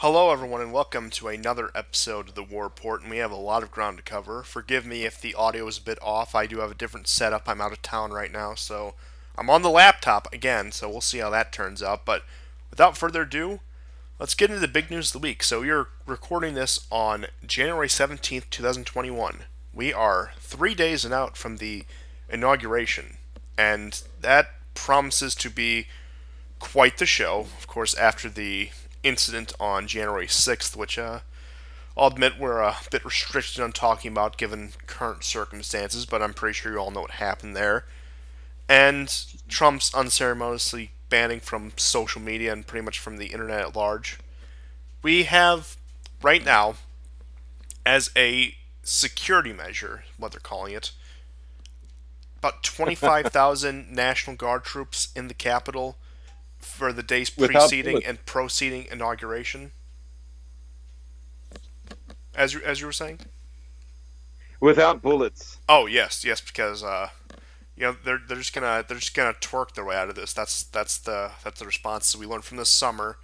Hello, everyone, and welcome to another episode of the War Report. And we have a lot of ground to cover. Forgive me if the audio is a bit off. I do have a different setup. I'm out of town right now, so I'm on the laptop again. So we'll see how that turns out. But without further ado, let's get into the big news of the week. So you're recording this on January 17th, 2021. We are 3 days out from the inauguration, and that promises to be quite the show. Of course, after the incident on January 6th, which I'll admit we're a bit restricted on talking about given current circumstances, but I'm pretty sure you all know what happened there. And Trump's unceremoniously banning from social media and pretty much from the internet at large. We have, right now, as a security measure, what they're calling it, about 25,000 National Guard troops in the Capitol for the days Without preceding bullets. and proceeding inauguration. As you were saying. Without bullets. Oh yes, yes, because they're just gonna twerk their way out of this. That's the response we learned from this summer.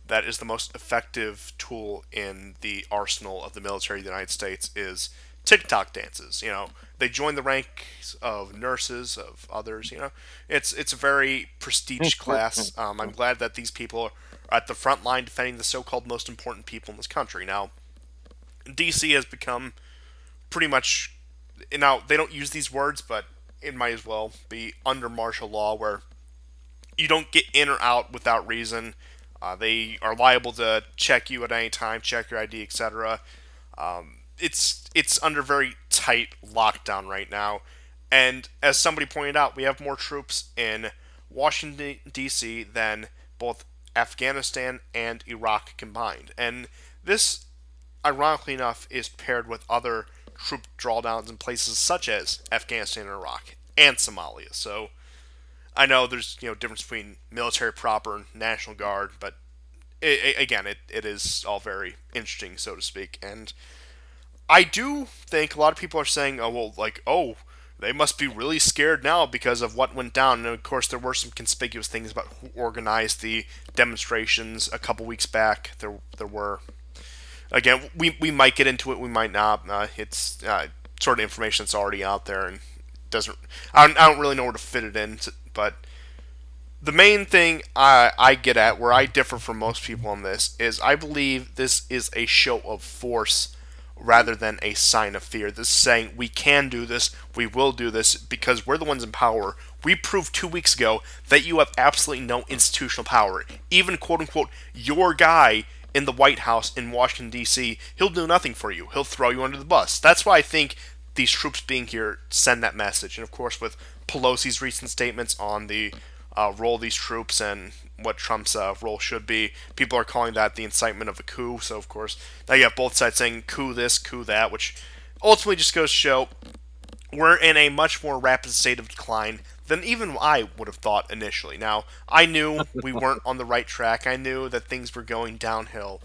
That is the most effective tool in the arsenal of the military of the United States is TikTok dances. They join the ranks of nurses, of others. It's a very prestige class. I'm glad that these people are at the front line defending the so-called most important people in this country. Now, DC has become pretty much, now they don't use these words, but it might as well be under martial law, where you don't get in or out without reason. They are liable to check you at any time, check your ID, etc. It's under very tight lockdown right now, and as somebody pointed out, we have more troops in Washington D.C. than both Afghanistan and Iraq combined, and this, ironically enough, is paired with other troop drawdowns in places such as Afghanistan and Iraq and Somalia. So I know there's difference between military proper and National Guard, but again, it is all very interesting, so to speak. And I do think a lot of people are saying, oh well, like they must be really scared now because of what went down. And of course, there were some conspicuous things about who organized the demonstrations a couple weeks back. There were, again, we might get into it, we might not. It's sort of information that's already out there and doesn't. I don't really know where to fit it in, but the main thing I get at, where I differ from most people on this, is I believe this is a show of force rather than a sign of fear. This is saying we can do this, we will do this because we're the ones in power. We proved 2 weeks ago that you have absolutely no institutional power. Even quote unquote your guy in the White House in Washington D.C., he'll do nothing for you. He'll throw you under the bus. That's why I think these troops being here send that message. And of course, with Pelosi's recent statements on the role of these troops and what Trump's role should be. People are calling that the incitement of a coup. So, of course, now you have both sides saying coup this, coup that, which ultimately just goes to show we're in a much more rapid state of decline than even I would have thought initially. Now, I knew we weren't on the right track. I knew that things were going downhill.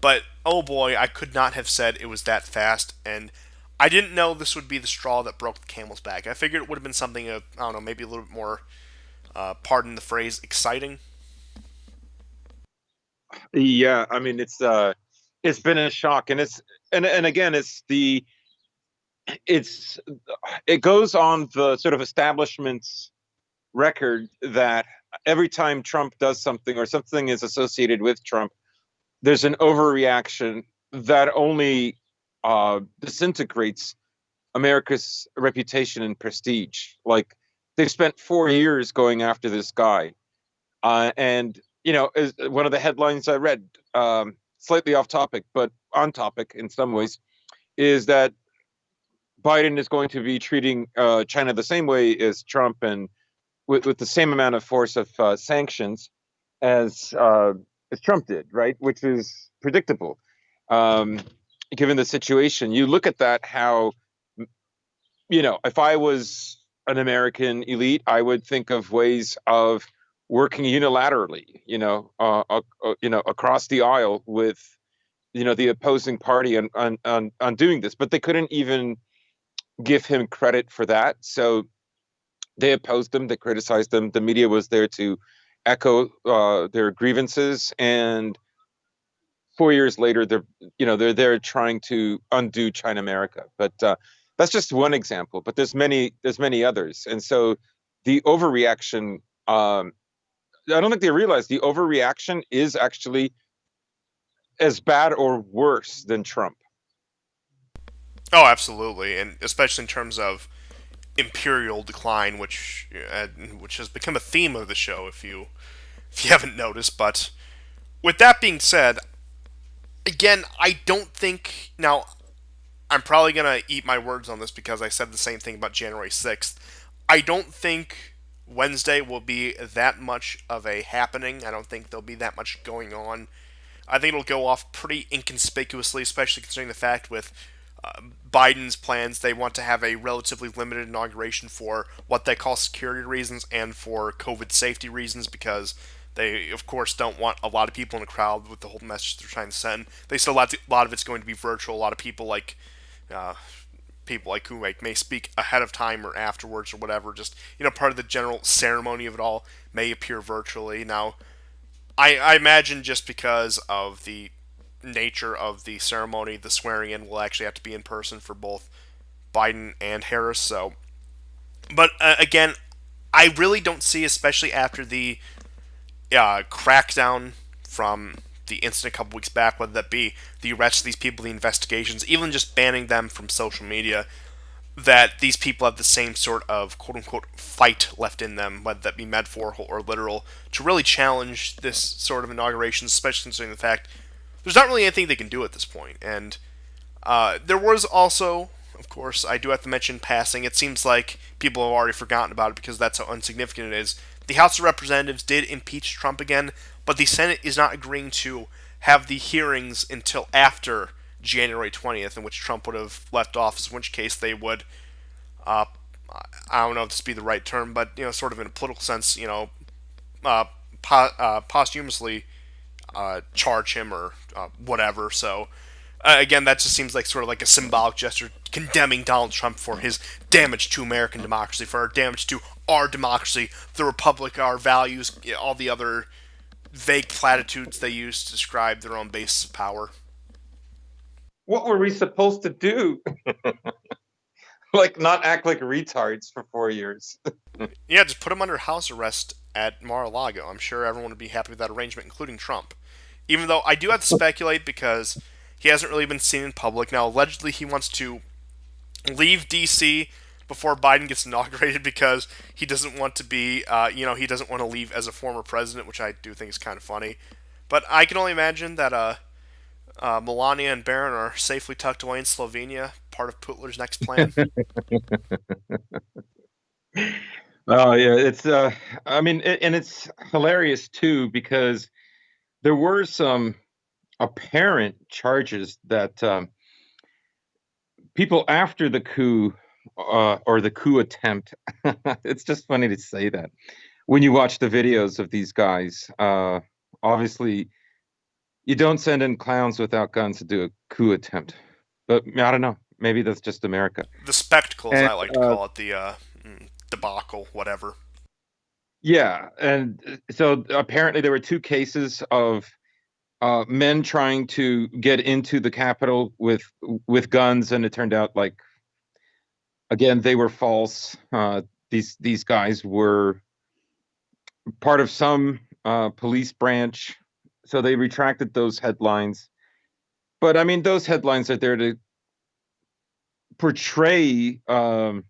But, oh boy, I could not have said it was that fast. And I didn't know this would be the straw that broke the camel's back. I figured it would have been something, I don't know, maybe a little bit more, pardon the phrase, exciting. Yeah, I mean it's been a shock, and and again it's it goes on the sort of establishment's record that every time Trump does something or something is associated with Trump, there's an overreaction that only disintegrates America's reputation and prestige. Like, they've spent 4 years going after this guy. And as one of the headlines I read, slightly off topic, but on topic in some ways, is that Biden is going to be treating China the same way as Trump, and with the same amount of force of sanctions as uh, as Trump did, right? Which is predictable, um, given the situation. You look at that, how if I was an American elite, I would think of ways of working unilaterally, across the aisle with, the opposing party on doing this. But they couldn't even give him credit for that. So they opposed them, they criticized them. The media was there to echo their grievances, and 4 years later, they're there trying to undo China America. But that's just one example. But there's many others, and so the overreaction. I don't think they realize the overreaction is actually as bad or worse than Trump. Oh, absolutely, and especially in terms of imperial decline, which has become a theme of the show. If you haven't noticed, but with that being said, again, I don't think now. I'm probably gonna eat my words on this because I said the same thing about January 6th. I don't think Wednesday will be that much of a happening. I don't think there'll be that much going on. I think it'll go off pretty inconspicuously, especially considering the fact with Biden's plans, they want to have a relatively limited inauguration for what they call security reasons and for COVID safety reasons because they, of course, don't want a lot of people in the crowd with the whole message they're trying to send. They said a lot of it's going to be virtual. A lot of uh, people like who may speak ahead of time or afterwards or whatever. Just part of the general ceremony of it all may appear virtually. Now, I imagine just because of the nature of the ceremony, the swearing in will actually have to be in person for both Biden and Harris. So, but again, I really don't see, especially after the crackdown from the incident a couple weeks back, whether that be the arrest of these people, the investigations, even just banning them from social media, that these people have the same sort of quote unquote fight left in them, whether that be metaphorical or literal, to really challenge this sort of inauguration, especially considering the fact there's not really anything they can do at this point. And there was also, of course, I do have to mention passing. It seems like people have already forgotten about it because that's how insignificant it is. The House of Representatives did impeach Trump again, but the Senate is not agreeing to have the hearings until after January 20th, in which Trump would have left office, in which case they would, uh, I don't know if this would be the right term, but, sort of in a political sense, uh, posthumously charge him or whatever. So again, that just seems like sort of like a symbolic gesture condemning Donald Trump for his damage to American democracy, for our damage to our democracy, the republic, our values, all the other vague platitudes they use to describe their own base of power. What were we supposed to do? Like not act like retards for 4 years? Yeah, just put him under house arrest at Mar-a-Lago. I'm sure everyone would be happy with that arrangement, including Trump. Even though I do have to speculate because he hasn't really been seen in public. Now, allegedly, he wants to leave D.C. before Biden gets inaugurated because he doesn't want to be, he doesn't want to leave as a former president, which I do think is kind of funny. But I can only imagine that Melania and Barron are safely tucked away in Slovenia, part of Putler's next plan. Oh yeah, it's I mean, and it's hilarious too because there were some apparent charges that people after the coup or the coup attempt. It's just funny to say that when you watch the videos of these guys. Obviously, you don't send in clowns without guns to do a coup attempt, but I don't know. Maybe that's just America. The spectacle, as And I like to call it, the debacle, whatever. yeah, and so apparently there were two cases of men trying to get into the Capitol with guns, and it turned out like again they were false. These guys were part of some police branch, so they retracted those headlines. But I mean, those headlines are there to portray the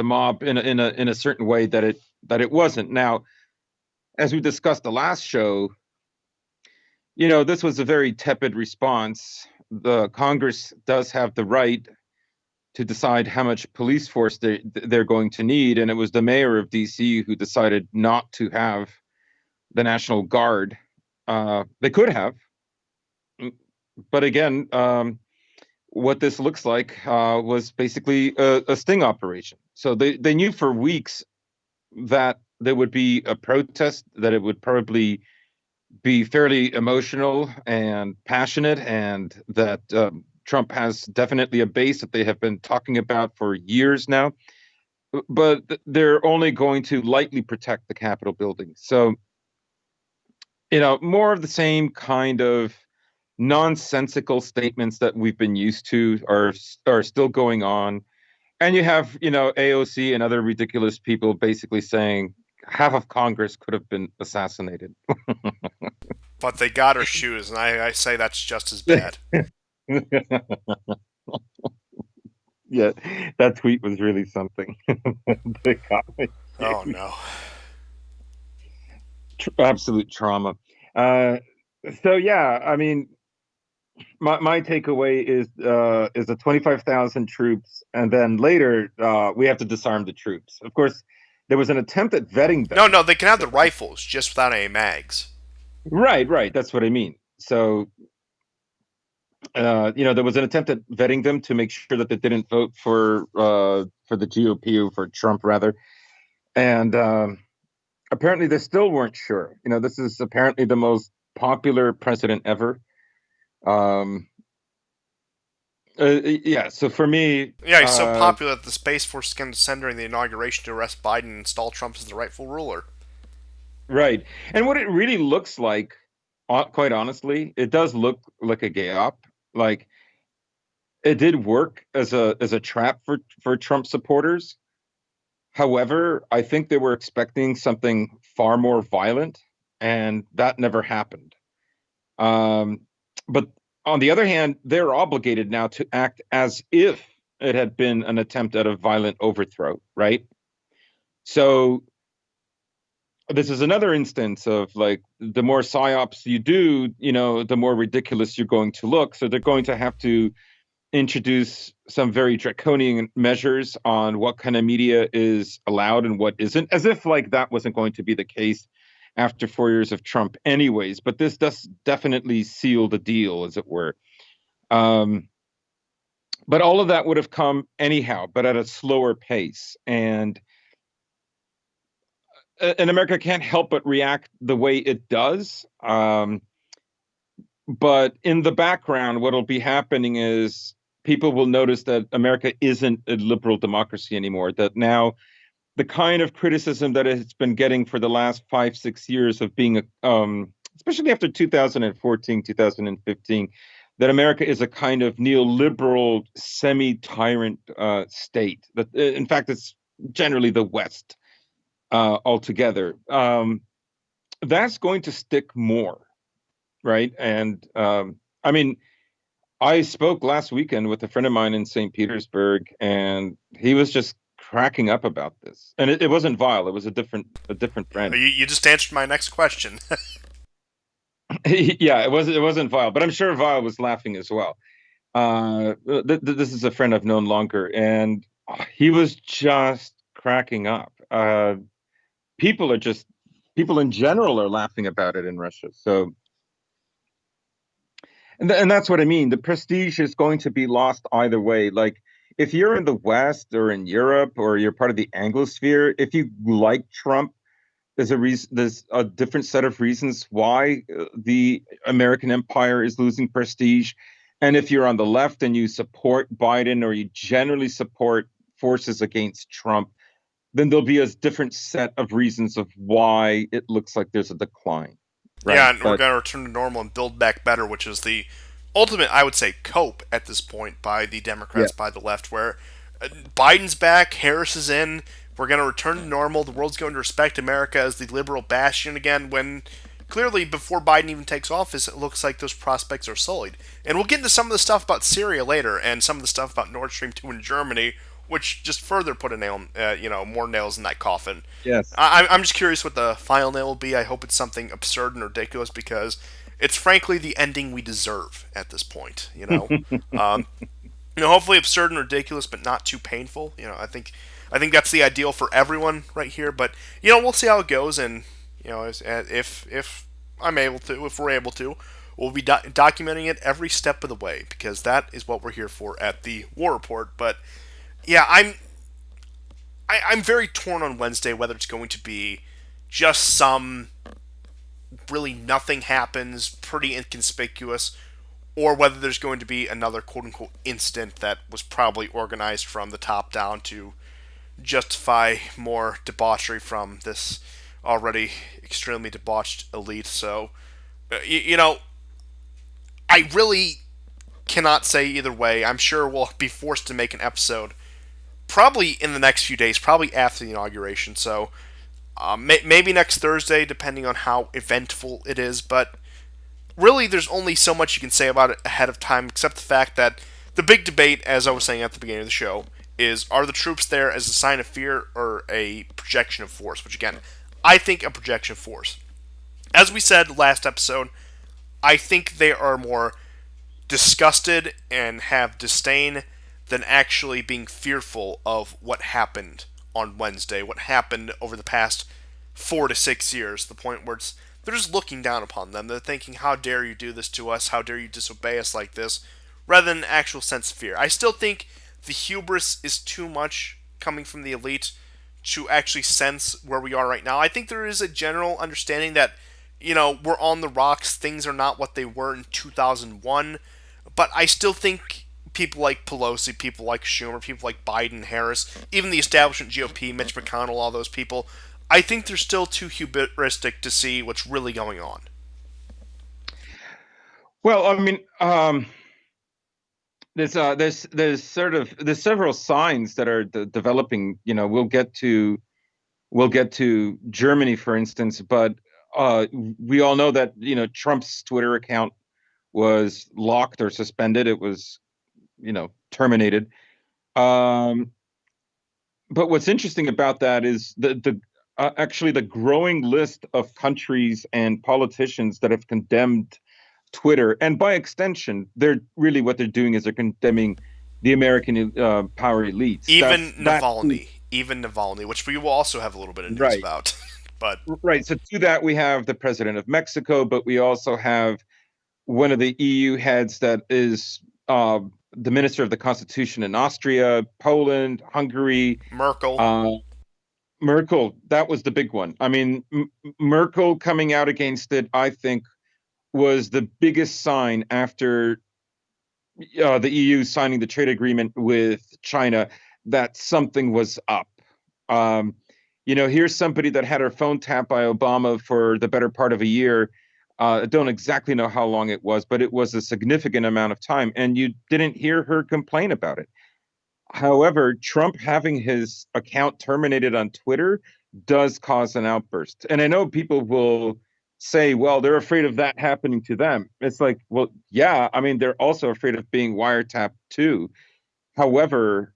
mob in a certain way that it wasn't. Now, as we discussed the last show, this was a very tepid response. The Congress does have the right to decide how much police force they're going to need, and it was the mayor of D.C. who decided not to have the National Guard. They could have, but again, what this looks like was basically a sting operation. So they knew for weeks that there would be a protest, that it would probably be fairly emotional and passionate, and that Trump has definitely a base that they have been talking about for years now. But they're only going to lightly protect the Capitol building. So more of the same kind of nonsensical statements that we've been used to are still going on. And you have, AOC and other ridiculous people basically saying half of Congress could have been assassinated. But they got her shoes, and I say that's just as bad. Yeah, that tweet was really something. They got me. Oh no. Absolute trauma. Uh, so yeah, I mean, my takeaway is the 25,000 troops, and then later we have to disarm the troops. Of course, there was an attempt at vetting No, them. no, they can have the rifles just without any mags. Right, right. That's what I mean. So, there was an attempt at vetting them to make sure that they didn't vote for the GOP or for Trump rather, and apparently they still weren't sure. This is apparently the most popular president ever. Um, yeah. So for me, Yeah, he's so popular that the Space Force is going to send during the inauguration to arrest Biden and install Trump as the rightful ruler. right, and what it really looks like, quite honestly, it does look like a gay op. Like it did work as a trap for Trump supporters. However, I think they were expecting something far more violent, and that never happened. Um, but on the other hand, they're obligated now to act as if it had been an attempt at a violent overthrow, right? So this is another instance of like the more psyops you do, the more ridiculous you're going to look. So they're going to have to introduce some very draconian measures on what kind of media is allowed and what isn't, as if like that wasn't going to be the case after 4 years of Trump, anyways. But this does definitely seal the deal, as it were. Um, but all of that would have come anyhow, but at a slower pace. And America can't help but react the way it does. But in the background, what'll be happening is people will notice that America isn't a liberal democracy anymore. That now the kind of criticism that it's been getting for the last 5, 6 years of being especially after 2014, 2015, that America is a kind of neoliberal, semi-tyrant state. That, in fact, it's generally the West altogether. That's going to stick more, right? And I mean, I spoke last weekend with a friend of mine in St. Petersburg, and he was just cracking up about this. And it wasn't vile; it was a different friend. You just answered my next question. Yeah, it wasn't vile, but I'm sure Vile was laughing as well. This is a friend I've known longer, and he was just cracking up. People are just people in general are laughing about it in Russia. So, and that's what I mean. The prestige is going to be lost either way. Like if you're in the West or in Europe or you're part of the Anglosphere, if you like Trump, there's a different set of reasons why the American empire is losing prestige. And if you're on the left and you support Biden or you generally support forces against Trump, then there'll be a different set of reasons of why it looks like there's a decline, Yeah, right? and we're But going to return to normal and build back better, which is the ultimate, I would say, cope at this point by the yeah, Democrats, by the left, where Biden's back, Harris is in, we're going to return to normal, the world's going to respect America as the liberal bastion again, when clearly before Biden even takes office, it looks like those prospects are sullied. And we'll get into some of the stuff about Syria later, and some of the stuff about Nord Stream 2 in Germany, which just further put a nail, more nails in that coffin. yes. I'm just curious what the final nail will be. I hope it's something absurd and ridiculous because it's frankly the ending we deserve at this point. Um, hopefully absurd and ridiculous, but not too painful. I think that's the ideal for everyone right here. But we'll see how it goes, and if I'm able to, if we're able to, we'll be documenting it every step of the way because that is what we're here for at the War Report. But yeah, I'm very torn on Wednesday whether it's going to be just some really nothing happens, pretty inconspicuous, or whether there's going to be another quote unquote incident that was probably organized from the top down to justify more debauchery from this already extremely debauched elite. So You know, I really cannot say either way. I'm sure we'll be forced to make an episode probably in the next few days, probably after the inauguration. So maybe next Thursday, depending on how eventful it is. But really, there's only so much you can say about it ahead of time, except the fact that the big debate, as I was saying at the beginning of the show, is are the troops there as a sign of fear or a projection of force? Which, again, I think a projection of force. As we said last episode, I think they are more disgusted and have disdain than actually being fearful of what happened on Wednesday, what happened over the past 4 to 6 years, the point where they're just looking down upon them. They're thinking, how dare you do this to us? How dare you disobey us like this? Rather than an actual sense of fear. I still think the hubris is too much coming from the elite to actually sense where we are right now. I think there is a general understanding that, we're on the rocks. Things are not what they were in 2001. But I still think people like Pelosi, people like Schumer, people like Biden, Harris, even the establishment GOP, Mitch McConnell, all those people, I think they're still too hubristic to see what's really going on. Well, I mean, there's several signs that are developing. We'll get to Germany, for instance, but we all know that Trump's Twitter account was locked or suspended. It was terminated. Um, but what's interesting about that is the actually the growing list of countries and politicians that have condemned Twitter, and by extension, they're really what they're doing is they're condemning the American power elites. Even That Navalny, which we will also have a little bit of news right, about. But right. So to that we have the president of Mexico, but we also have one of the EU heads that is the minister of the Constitution in Austria, Poland, Hungary. Merkel, Uh, Merkel, that was the big one. I mean, Merkel coming out against it, I think, was the biggest sign after the EU signing the trade agreement with China that something was up. Um, here's somebody that had her phone tapped by Obama for the better part of a year. I don't exactly know how long it was, but it was a significant amount of time, and you didn't hear her complain about it. However, Trump having his account terminated on Twitter does cause an outburst. And I know people will say, well, they're afraid of that happening to them. It's like, well, yeah, I mean, they're also afraid of being wiretapped too. However,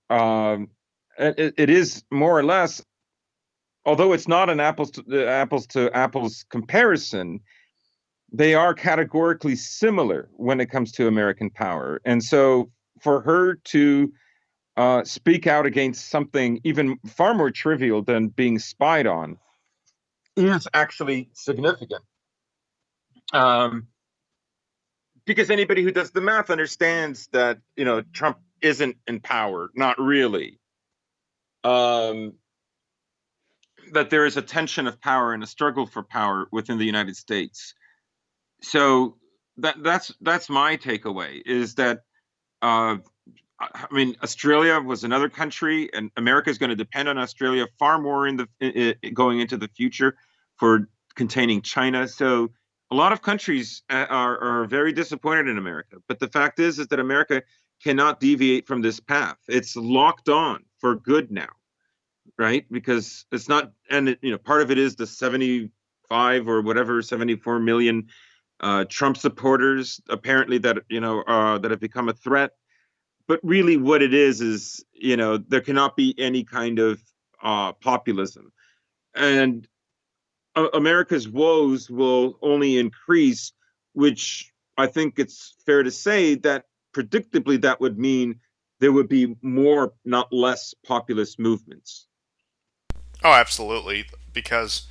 it is more or less, although it's not an apples to apples comparison, they are categorically similar when it comes to American power. And so for her to speak out against something even far more trivial than being spied on is actually significant. Um, because anybody who does the math understands that Trump isn't in power, not really. Um, that there is a tension of power and a struggle for power within the United States. So that's my takeaway is that uh, I mean, Australia was another country, and America is going to depend on Australia far more going into the future for containing China. So a lot of countries are very disappointed in America. But the fact is that America cannot deviate from this path. It's locked on for good now, right? Because it's not, and part of it is the 75 or whatever 74 million Trump supporters apparently that that have become a threat. But really what it is there cannot be any kind of populism, and America's woes will only increase, which I think it's fair to say that predictably that would mean there would be more, not less, populist movements. oh, absolutely, because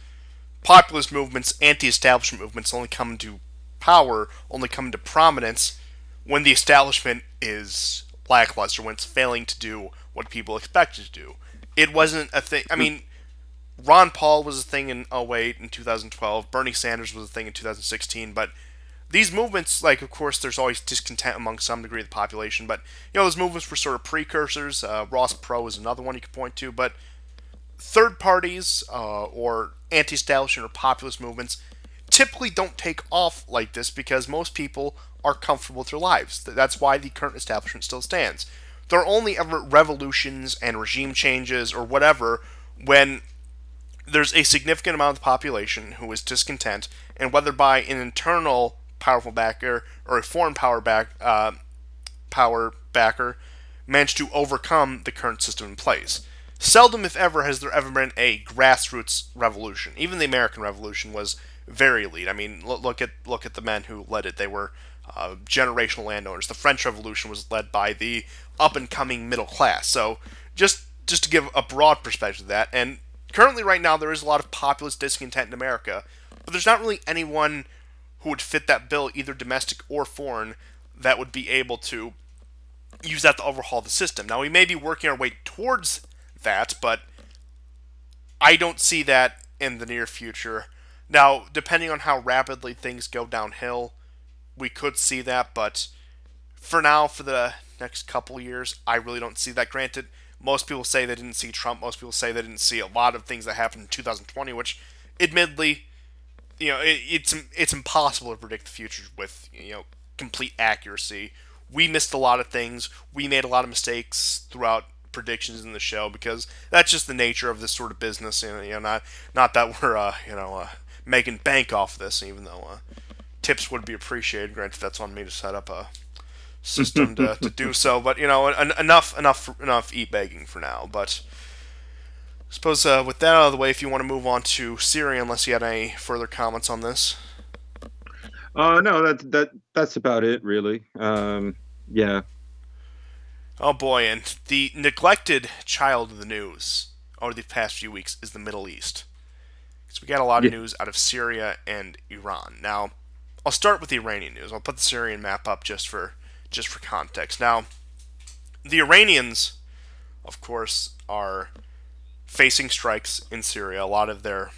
populist movements, anti-establishment movements only come to power, only come to prominence when the establishment is lackluster, when it's failing to do what people expect it to do. It wasn't a thing. I mean, Ron Paul was a thing in '08 and 2012. Bernie Sanders was a thing in 2016. But these movements, like, of course, there's always discontent among some degree of the population. But, those movements were sort of precursors. Ross Perot is another one you could point to. But third parties or anti establishment or populist movements typically don't take off like this because most people are comfortable with their lives. That's why the current establishment still stands. There are only ever revolutions and regime changes or whatever when there's a significant amount of the population who is discontent, and whether by an internal powerful backer or a foreign power backer managed to overcome the current system in place. Seldom, if ever, has there ever been a grassroots revolution. Even the American Revolution was very elite. I mean, look at the men who led it. They were generational landowners. The French Revolution was led by the up and coming middle class. So just to give a broad perspective of that, and currently right now there is a lot of populist discontent in America, but there's not really anyone who would fit that bill, either domestic or foreign, that would be able to use that to overhaul the system. Now, we may be working our way towards that, but I don't see that in the near future. Now, depending on how rapidly things go downhill, we could see that, but for now, for the next couple years, I really don't see that. Granted, most people say they didn't see Trump. Most people say they didn't see a lot of things that happened in 2020, which, admittedly, it's impossible to predict the future with complete accuracy. We missed a lot of things. We made a lot of mistakes throughout predictions in the show because that's just the nature of this sort of business. Not that we're making bank off this, even though tips would be appreciated. Granted, that's on me to set up a system to do so. But enough eat begging for now. But I suppose with that out of the way, if you want to move on to Syria, unless you had any further comments on this. No, that's about it, really. Yeah. Oh boy, and the neglected child of the news over the past few weeks is the Middle East. Because we got a lot of Yeah. news out of Syria and Iran. Now, I'll start with the Iranian news. I'll put the Syrian map up just for context. Now, the Iranians, of course, are facing strikes in Syria. A lot of their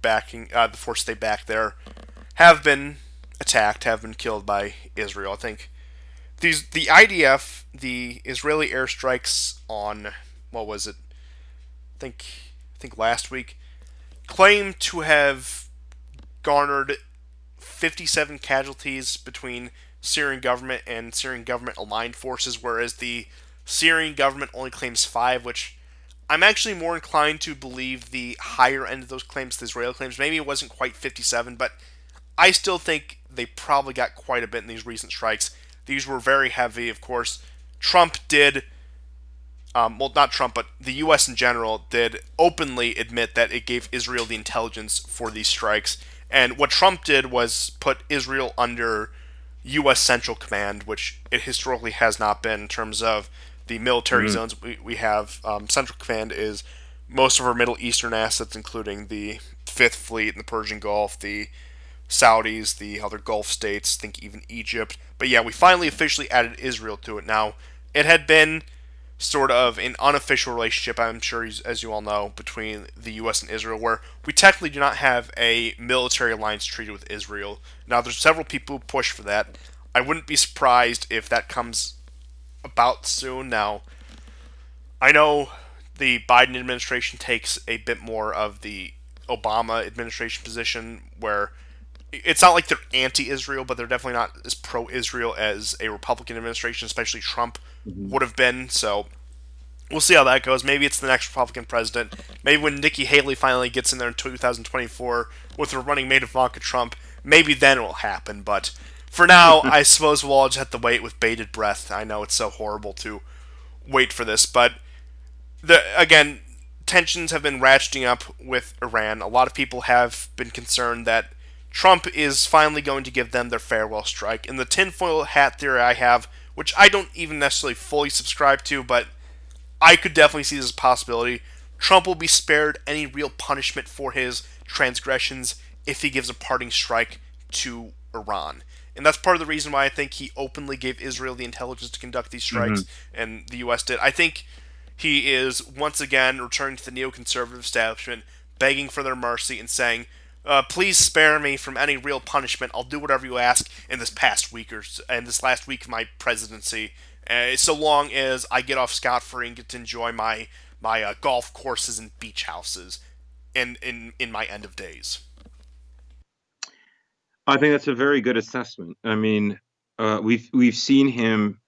the forces they back there, have been attacked, have been killed by Israel. I think the IDF, the Israeli airstrikes on what was it? I think last week claim to have garnered 57 casualties between Syrian government and Syrian government aligned forces, whereas the Syrian government only claims 5, which I'm actually more inclined to believe the higher end of those claims, the Israeli claims. Maybe it wasn't quite 57, but I still think they probably got quite a bit in these recent strikes. These were very heavy, of course. Trump did, well, not Trump, but the U.S. in general did openly admit that it gave Israel the intelligence for these strikes. And what Trump did was put Israel under U.S. Central Command, which it historically has not been in terms of the military Mhm. zones we have. Central Command is most of our Middle Eastern assets, including the Fifth Fleet in the Persian Gulf, the Saudis, the other Gulf states, think even Egypt. But yeah, we finally officially added Israel to it. Now, it had been sort of an unofficial relationship, I'm sure, as you all know, between the U.S. and Israel, where we technically do not have a military alliance treaty with Israel. Now, there's several people who push for that. I wouldn't be surprised if that comes about soon. Now, I know the Biden administration takes a bit more of the Obama administration position, where it's not like they're anti-Israel, but they're definitely not as pro-Israel as a Republican administration, especially Trump, Mhm. would have been. So we'll see how that goes. Maybe it's the next Republican president. Maybe when Nikki Haley finally gets in there in 2024 with her running mate Ivanka Trump, maybe then it will happen. But for now, I suppose we'll all just have to wait with bated breath. I know it's so horrible to wait for this, but again, tensions have been ratcheting up with Iran. A lot of people have been concerned that Trump is finally going to give them their farewell strike. And the tinfoil hat theory I have, which I don't even necessarily fully subscribe to, but I could definitely see this as a possibility. Trump will be spared any real punishment for his transgressions if he gives a parting strike to Iran. And that's part of the reason why I think he openly gave Israel the intelligence to conduct these strikes, Mhm. and the U.S. did. I think he is once again returning to the neoconservative establishment, begging for their mercy and saying, "Please spare me from any real punishment. I'll do whatever you ask in this past week or and this last week of my presidency, so long as I get off scot free and get to enjoy my golf courses and beach houses in my end of days." I think that's a very good assessment. I mean, we've seen him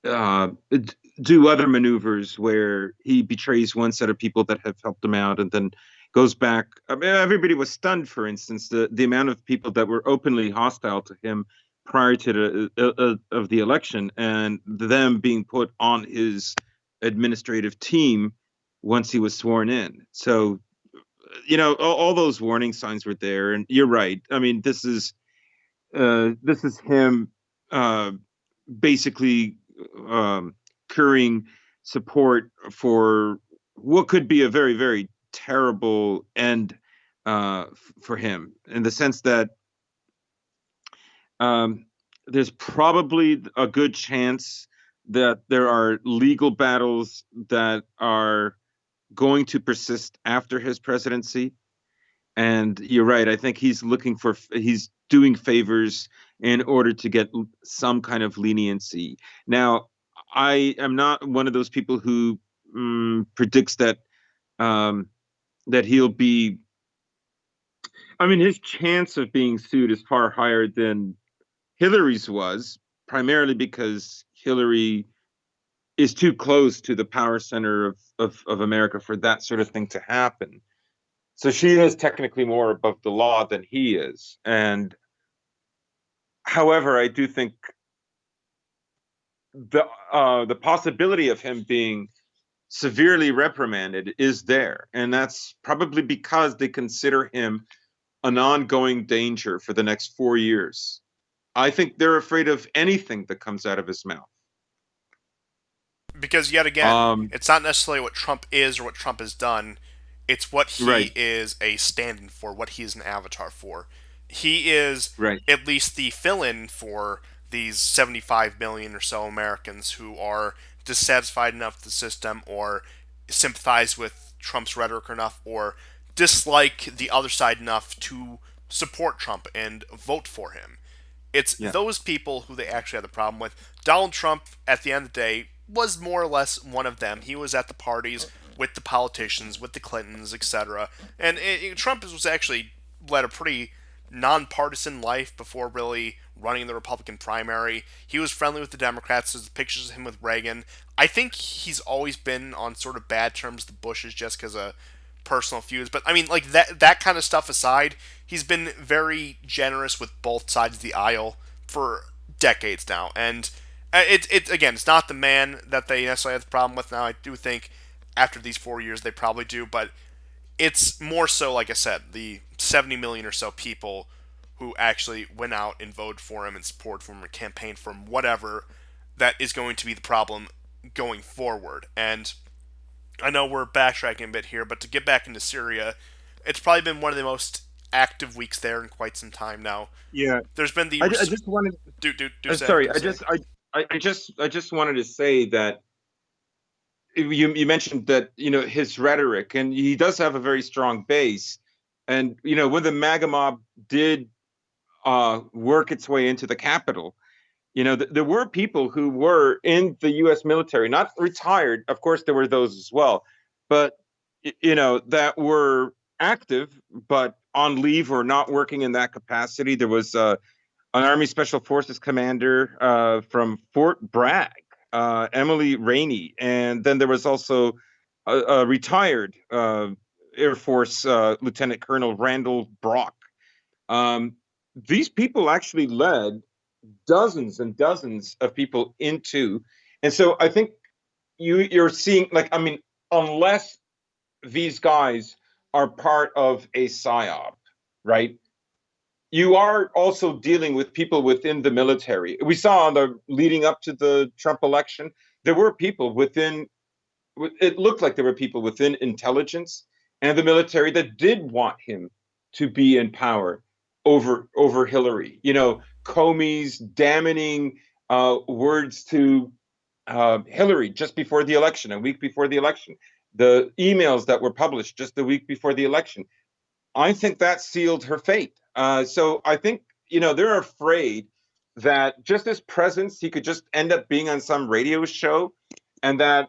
do other maneuvers where he betrays one set of people that have helped him out and then goes back. I mean, everybody was stunned, for instance, the amount of people that were openly hostile to him prior to of the election and them being put on his administrative team once he was sworn in. So, all those warning signs were there, and you're right. I mean, this is him uh, basically um, curing support for what could be a very, very terrible end for him, in the sense that um, there's probably a good chance that there are legal battles that are going to persist after his presidency. And you're right. I think he's doing favors in order to get some kind of leniency. Now, I am not one of those people who predicts um, that he'll be. I mean, his chance of being sued is far higher than Hillary's was, primarily because Hillary is too close to the power center of America for that sort of thing to happen. So she is technically more above the law than he is. And however, I do think the possibility of him being severely reprimanded is there, and that's probably because they consider him an ongoing danger for the next 4 years. I think they're afraid of anything that comes out of his mouth. Because yet again, Um, it's not necessarily what Trump is or what Trump has done. It's what he right, is a stand-in for, what he is an avatar for. He is right, at least the fill-in for these 75 million or so Americans who are dissatisfied enough with the system or sympathize with Trump's rhetoric enough or dislike the other side enough to support Trump and vote for him. It's yeah, those people who they actually have the problem with. Donald Trump, at the end of the day, was more or less one of them. He was at the parties with the politicians, with the Clintons, etc. And Trump was actually led a pretty nonpartisan life before really running the Republican primary. He was friendly with the Democrats. There's pictures of him with Reagan. I think he's always been on sort of bad terms with the Bushes just because of personal feuds. But I mean, like that kind of stuff aside, he's been very generous with both sides of the aisle for decades now. And it again, it's not the man that they necessarily have the problem with now. I do think after these 4 years they probably do, but it's more so, like I said, the 70 million or so people who actually went out and voted for him and supported for him or campaigned for him, whatever, that is going to be the problem going forward. And I know we're backtracking a bit here, but to get back into Syria, it's probably been one of the most active weeks there in quite some time now. yeah. There's been the I just wanted. do say Sorry, do say. I just wanted to say that you mentioned that his rhetoric, and he does have a very strong base. And when the MAGA mob did work its way into the Capitol, there were people who were in the U.S. military, not retired. Of course, there were those as well, but that were active but on leave or not working in that capacity. There was an Army Special Forces commander from Fort Bragg, Emily Rainey, and then there was also a retired Air Force Lieutenant Colonel Randall Brock. Um, these people actually led dozens and dozens of people into, and so I think you're seeing, like, I mean, unless these guys are part of a psyop, right? You are also dealing with people within the military. We saw on the leading up to the Trump election, there were people within, it looked like there were people within intelligence and the military that did want him to be in power over Hillary. Comey's damning words to Hillary just before the election, a week before the election, the emails that were published just a week before the election. I think that sealed her fate. So I think, they're afraid that just his presence, he could just end up being on some radio show, and that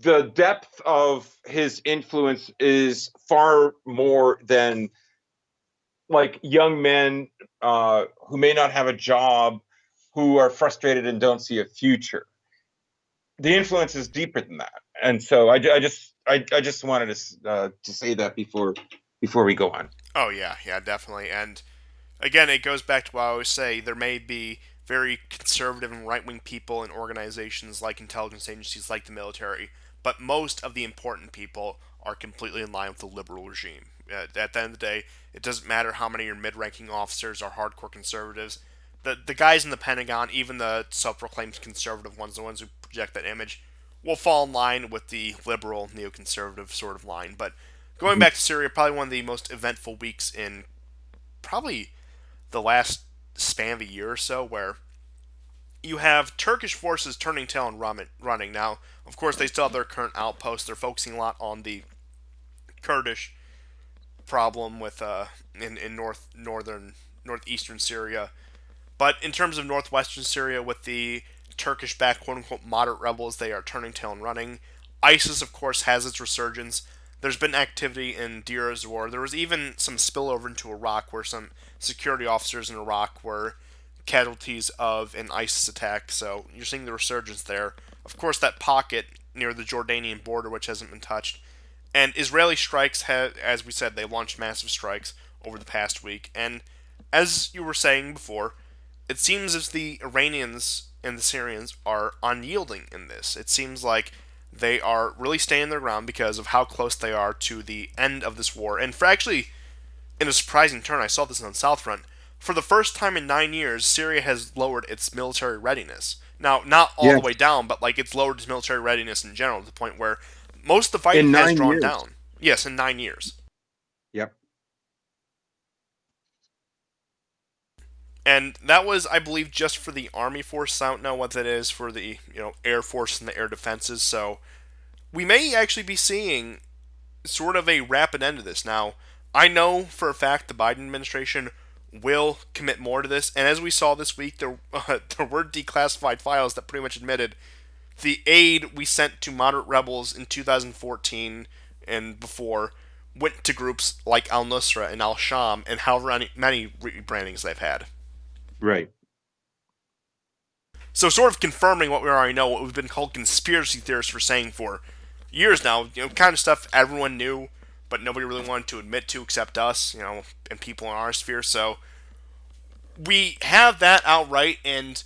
the depth of his influence is far more than like young men who may not have a job, who are frustrated and don't see a future. The influence is deeper than that, and so I just wanted to say that before we go on. Oh yeah, yeah, definitely. And again, it goes back to what I always say. There may be very conservative and right wing people in organizations like intelligence agencies, like the military, but most of the important people are completely in line with the liberal regime. At the end of the day, it doesn't matter how many of your mid ranking officers are hardcore conservatives. The guys in the Pentagon, even the self proclaimed conservative ones, the ones who project that image, will fall in line with the liberal neoconservative sort of line. But going Mhm. back to Syria, probably one of the most eventful weeks in probably the last span of a year or so, where you have Turkish forces turning tail and running. Now, of course, they still have their current outposts. They're focusing a lot on the Kurdish problem with in northeastern Syria, but in terms of northwestern Syria, with the Turkish-backed quote-unquote moderate rebels, they are turning tail and running. ISIS, of course, has its resurgence. There's been activity in Deir ez-Zor. There was even some spillover into Iraq, where some security officers in Iraq were casualties of an ISIS attack. So you're seeing the resurgence there. Of course, that pocket near the Jordanian border, which hasn't been touched, and Israeli strikes have, as we said, they launched massive strikes over the past week. And as you were saying before, it seems as the Iranians and the Syrians are unyielding in this. It seems like they are really staying their ground because of how close they are to the end of this war. And for actually, in a surprising turn, I saw this on Southfront. For the first time in 9 years, Syria has lowered its military readiness. Now, not all the Yes, way down, but like it's lowered its military readiness in general to the point where most of the fighting in has nine drawn years. down. Yes, in 9 years. Yep. And that was, I believe, just for the Army Force. I don't know what that is for the Air Force and the air defenses. So we may actually be seeing sort of a rapid end to this. Now, I know for a fact the Biden administration will commit more to this, and as we saw this week, there were declassified files that pretty much admitted the aid we sent to moderate rebels in 2014 and before went to groups like Al Nusra and Al Sham, and however many rebrandings they've had. Right. So, sort of confirming what we already know, what we've been called conspiracy theorists for saying for years now, kind of stuff everyone knew, but nobody really wanted to admit to except us, and people in our sphere. So, we have that outright, and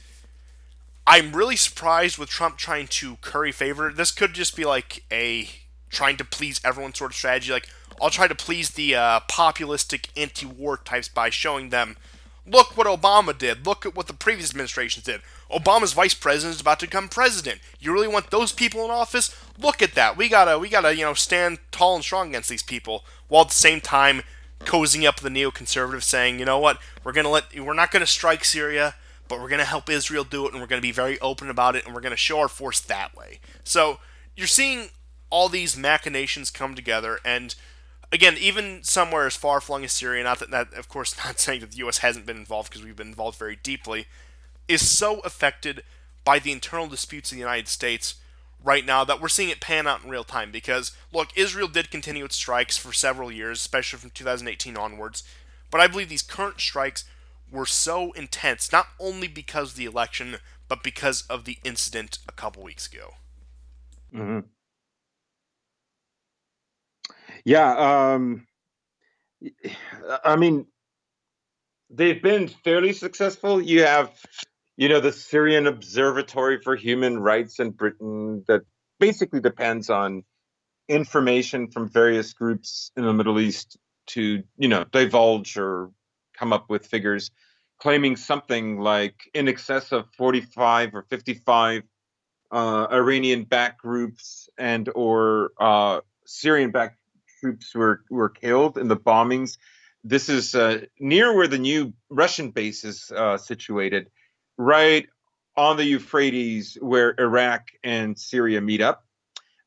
I'm really surprised with Trump trying to curry favor. This could just be like a trying to please everyone sort of strategy. Like, I'll try to please the populistic anti-war types by showing them, look what Obama did. Look at what the previous administrations did. Obama's vice president is about to become president. You really want those people in office? Look at that. We gotta stand tall and strong against these people, while at the same time cozying up the neoconservatives, saying, you know what, we're not gonna strike Syria, but we're going to help Israel do it, and we're going to be very open about it, and we're going to show our force that way. So you're seeing all these machinations come together, and again, even somewhere as far flung as Syria, not that, of course, not saying that the U.S. hasn't been involved because we've been involved very deeply, is so affected by the internal disputes of the United States right now that we're seeing it pan out in real time. Because, look, Israel did continue its strikes for several years, especially from 2018 onwards, but I believe these current strikes were so intense, not only because of the election, but because of the incident a couple weeks ago. Hmm. Yeah. I mean, they've been fairly successful. You have, the Syrian Observatory for Human Rights in Britain that basically depends on information from various groups in the Middle East to, divulge or come up with figures claiming something like in excess of 45 or 55 Iranian-backed groups and or Syrian-backed troops were killed in the bombings. This is near where the new Russian base is situated, right on the Euphrates, where Iraq and Syria meet up,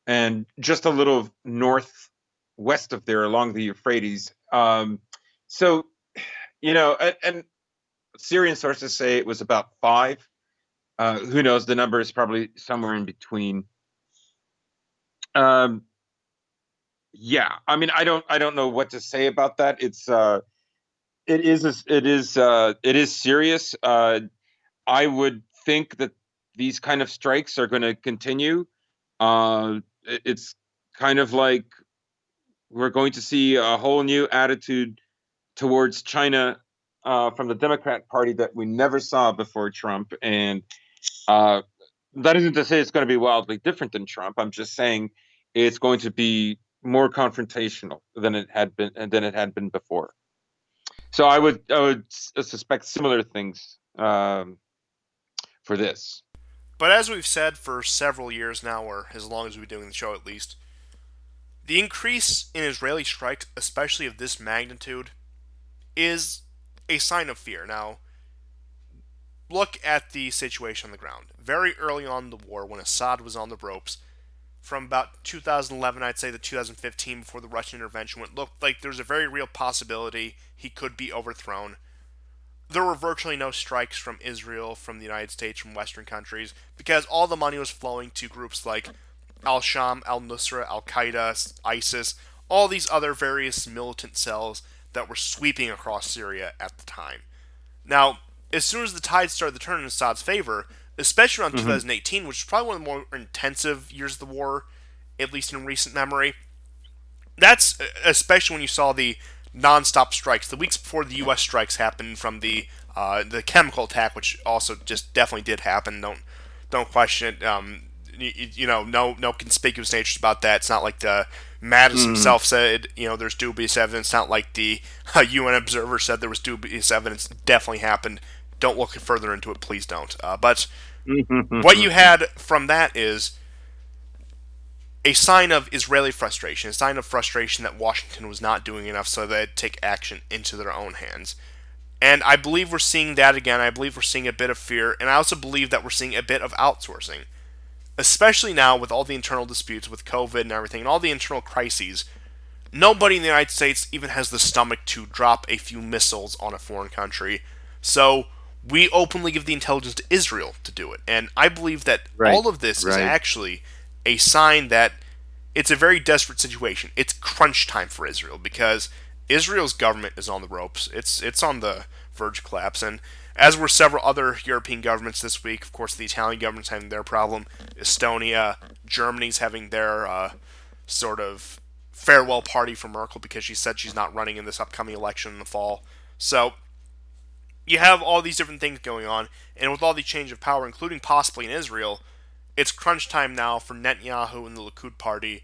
and just a little northwest of there, along the Euphrates. So, and Syrian sources say it was about five. Who knows? The number is probably somewhere in between. Um, yeah, I mean, I don't know what to say about that. It's it is serious. I would think that these kind of strikes are going to continue. It's kind of like we're going to see a whole new attitude towards China from the Democrat Party that we never saw before Trump. And uh, that isn't to say it's going to be wildly different than Trump. I'm just saying it's going to be more confrontational than it had been before. So I would suspect similar things for this. But as we've said for several years now, or as long as we've been doing the show at least, the increase in Israeli strikes, especially of this magnitude, is a sign of fear. Now, look at the situation on the ground. Very early on in the war, when Assad was on the ropes, from about 2011, I'd say, to 2015, before the Russian intervention, when it looked like there was a very real possibility he could be overthrown. There were virtually no strikes from Israel, from the United States, from Western countries, because all the money was flowing to groups like Al Sham, Al Nusra, Al Qaeda, ISIS, all these other various militant cells that were sweeping across Syria at the time. Now, as soon as the tide started to turn in Assad's favor, especially around Hmm. 2018, which was probably one of the more intensive years of the war, at least in recent memory, that's especially when you saw the nonstop strikes. The weeks before the U.S. strikes happened from the chemical attack, which also just definitely did happen. Don't question it. No conspicuous natures about that. It's not like the Mattis Hmm. himself said, there's dubious evidence. It's not like the UN observer said there was dubious evidence. It definitely happened. Don't look further into it, please don't. But what you had from that is a sign of Israeli frustration, a sign of frustration that Washington was not doing enough so they'd take action into their own hands. And I believe we're seeing that again. I believe we're seeing a bit of fear, and I also believe that we're seeing a bit of outsourcing, especially now with all the internal disputes with COVID and everything, and all the internal crises. Nobody in the United States even has the stomach to drop a few missiles on a foreign country. So we openly give the intelligence to Israel to do it. And I believe that Right. all of this is Right. actually a sign that it's a very desperate situation. It's crunch time for Israel because Israel's government is on the ropes. It's on the verge of collapse, and as were several other European governments this week. Of course, the Italian government's having their problem. Estonia, Germany's having their sort of farewell party for Merkel because she said she's not running in this upcoming election in the fall. So you have all these different things going on, and with all the change of power, including possibly in Israel, it's crunch time now for Netanyahu and the Likud party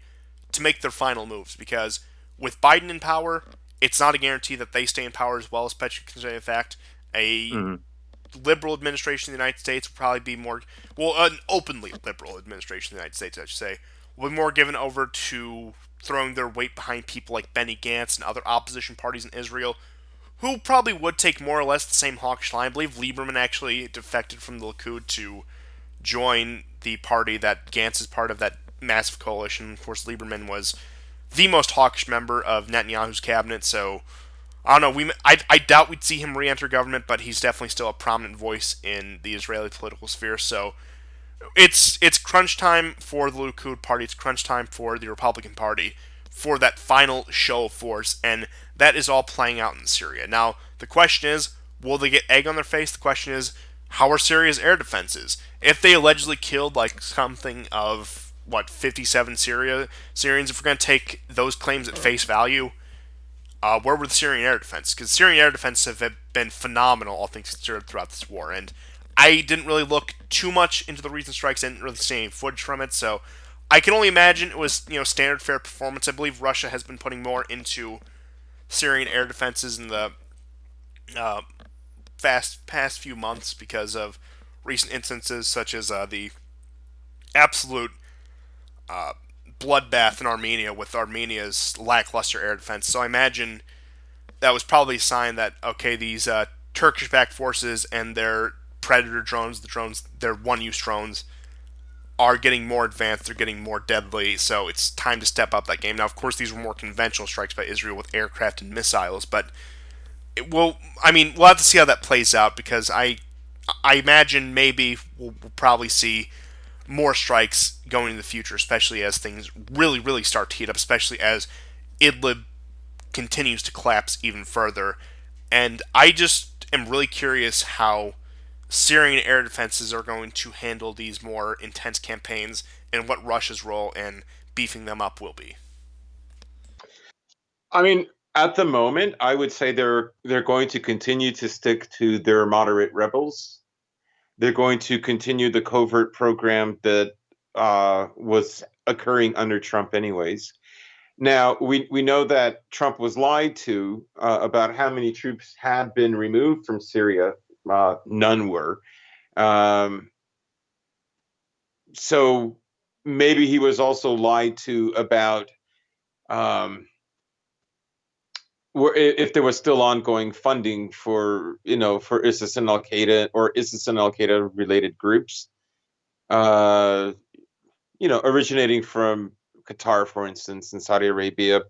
to make their final moves because with Biden in power, it's not a guarantee that they stay in power as well, especially considering the fact a Hmm. liberal administration in the United States will probably be more, well, an openly liberal administration in the United States, I should say, will be more given over to throwing their weight behind people like Benny Gantz and other opposition parties in Israel who probably would take more or less the same hawkish line. I believe Lieberman actually defected from the Likud to join the party that Gantz is part of, that massive coalition. Of course, Lieberman was the most hawkish member of Netanyahu's cabinet, so I don't know. I doubt we'd see him re-enter government, but he's definitely still a prominent voice in the Israeli political sphere. So it's crunch time for the Likud party. It's crunch time for the Republican Party for that final show of force, and that is all playing out in Syria. Now the question is, will they get egg on their face? The question is, how are Syria's air defenses? If they allegedly killed like something of what 57 Syrians, if we're going to take those claims at face value, where were the Syrian air defense? Because Syrian air defenses have been phenomenal, all things considered, throughout this war. And I didn't really look too much into the recent strikes. I didn't really see any footage from it, so I can only imagine it was standard fair performance. I believe Russia has been putting more into Syrian air defenses in the uh, past few months because of recent instances such as the absolute bloodbath in Armenia with Armenia's lackluster air defense. So I imagine that was probably a sign that okay, these Turkish-backed forces and their Predator drones, their one-use drones, are getting more advanced. They're getting more deadly. So it's time to step up that game. Now, of course, these were more conventional strikes by Israel with aircraft and missiles, but we'll have to see how that plays out because I imagine maybe we'll probably see more strikes going in the future, especially as things really start to heat up, especially as Idlib continues to collapse even further. And I just am really curious how Syrian air defenses are going to handle these more intense campaigns and what Russia's role in beefing them up will be. I mean, at the moment, I would say they're going to continue to stick to their moderate rebels. They're going to continue the covert program that was occurring under Trump, anyways. Now, we know that Trump was lied to about how many troops had been removed from Syria. None were. Um, so maybe he was also lied to about um, if there was still ongoing funding for for ISIS and Al Qaeda or ISIS and Al Qaeda related groups, uh, originating from Qatar, for instance, and Saudi Arabia,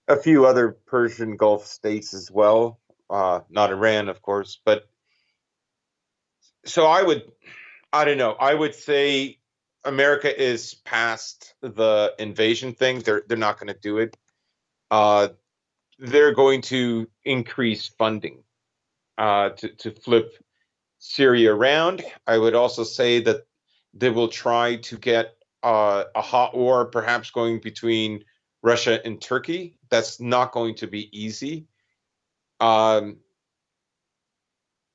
a few other Persian Gulf states as well, not Iran, of course. But so I don't know, I would say America is past the invasion thing. They're not going to do it. Uh, they're going to increase funding to flip Syria around. I would also say that they will try to get a hot war, perhaps going between Russia and Turkey. That's not going to be easy. Um,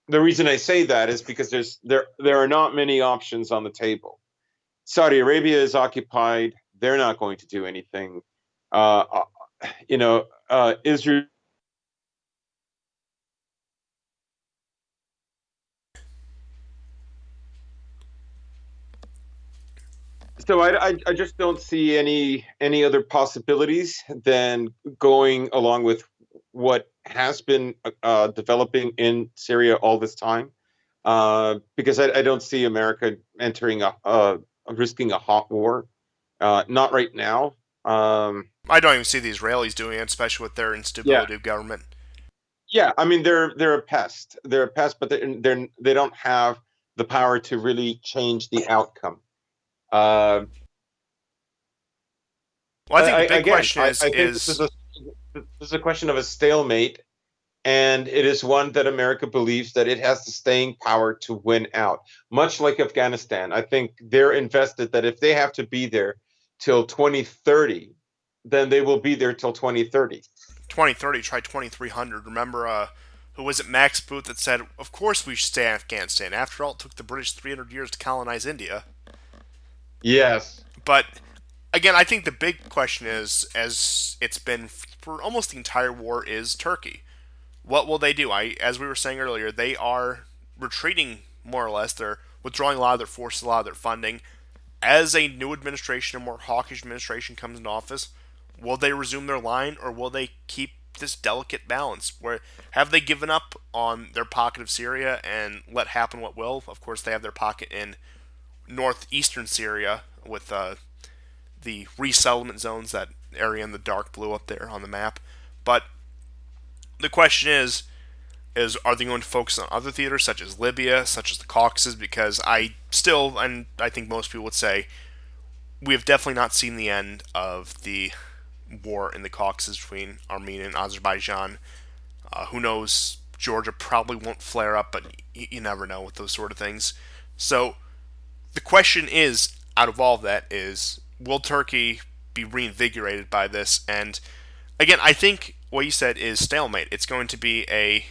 the reason I say that is because there are not many options on the table. Saudi Arabia is occupied; they're not going to do anything. Uh, Israel. So I just don't see any other possibilities than going along with what has been developing in Syria all this time, because I don't see America entering risking a hot war, not right now. Um, I don't even see the Israelis doing it, especially with their yeah, instability of government. yeah. I mean, they're a pest. They're a pest, but they don't have the power to really change the outcome. Uh, Well, I think the big again, question I think this is a question of a stalemate, and it is one that America believes that it has the staying power to win out. Much like Afghanistan, I think they're invested that if they have to be there till 2030, then they will be there till 2030. 2030 try 2300. Remember, who was it, Max Booth, that said, "Of course we should stay in Afghanistan. After all, it took the British 300 years to colonize India." Yes. But again, I think the big question is, as it's been for almost the entire war, is Turkey. What will they do? As we were saying earlier, they are retreating more or less. They're withdrawing a lot of their forces, a lot of their funding. As a new administration, a more hawkish administration comes into office, will they resume their line or will they keep this delicate balance? Where have they given up on their pocket of Syria and let happen what will? Of course, they have their pocket in northeastern Syria with the resettlement zones, that area in the dark blue up there on the map. But the question is are they going to focus on other theaters such as Libya, such as the Caucasus? Because I still, and I think most people would say, we have definitely not seen the end of the war in the Caucasus between Armenia and Azerbaijan. Who knows? Georgia probably won't flare up, but you never know with those sort of things. So the question is, out of all of that, is will Turkey be reinvigorated by this? And again, I think what you said is stalemate. It's going to be a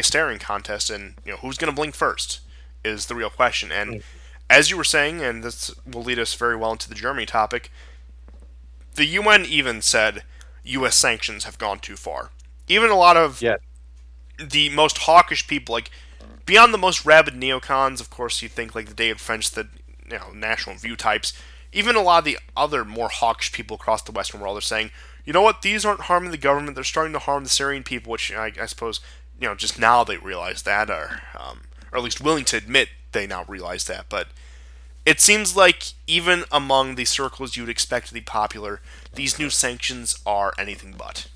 staring contest, and who's going to blink first is the real question. And as you were saying, and this will lead us very well into the Germany topic, the UN even said U.S. sanctions have gone too far. Even a lot of Yeah. the most hawkish people, like beyond the most rabid neocons, of course, you think like the David French, the National View types. Even a lot of the other more hawkish people across the Western world are saying, you know what, these aren't harming the government; they're starting to harm the Syrian people. Which I suppose just now they realize that, or at least willing to admit they now realize that. But it seems like even among the circles you'd expect to be popular, these new sanctions are anything but.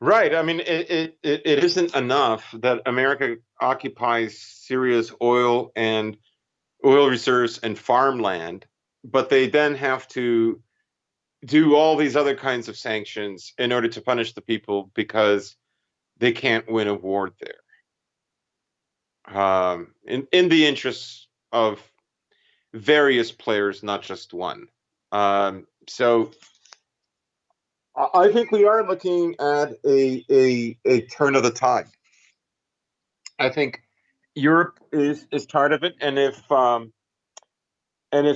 Right. I mean, it isn't enough that America occupies Syria's oil reserves and farmland, but they then have to do all these other kinds of sanctions in order to punish the people because they can't win a war there. In the interests of various players, not just one. So I think we are looking at a turn of the tide. I think Europe is tired of it, and if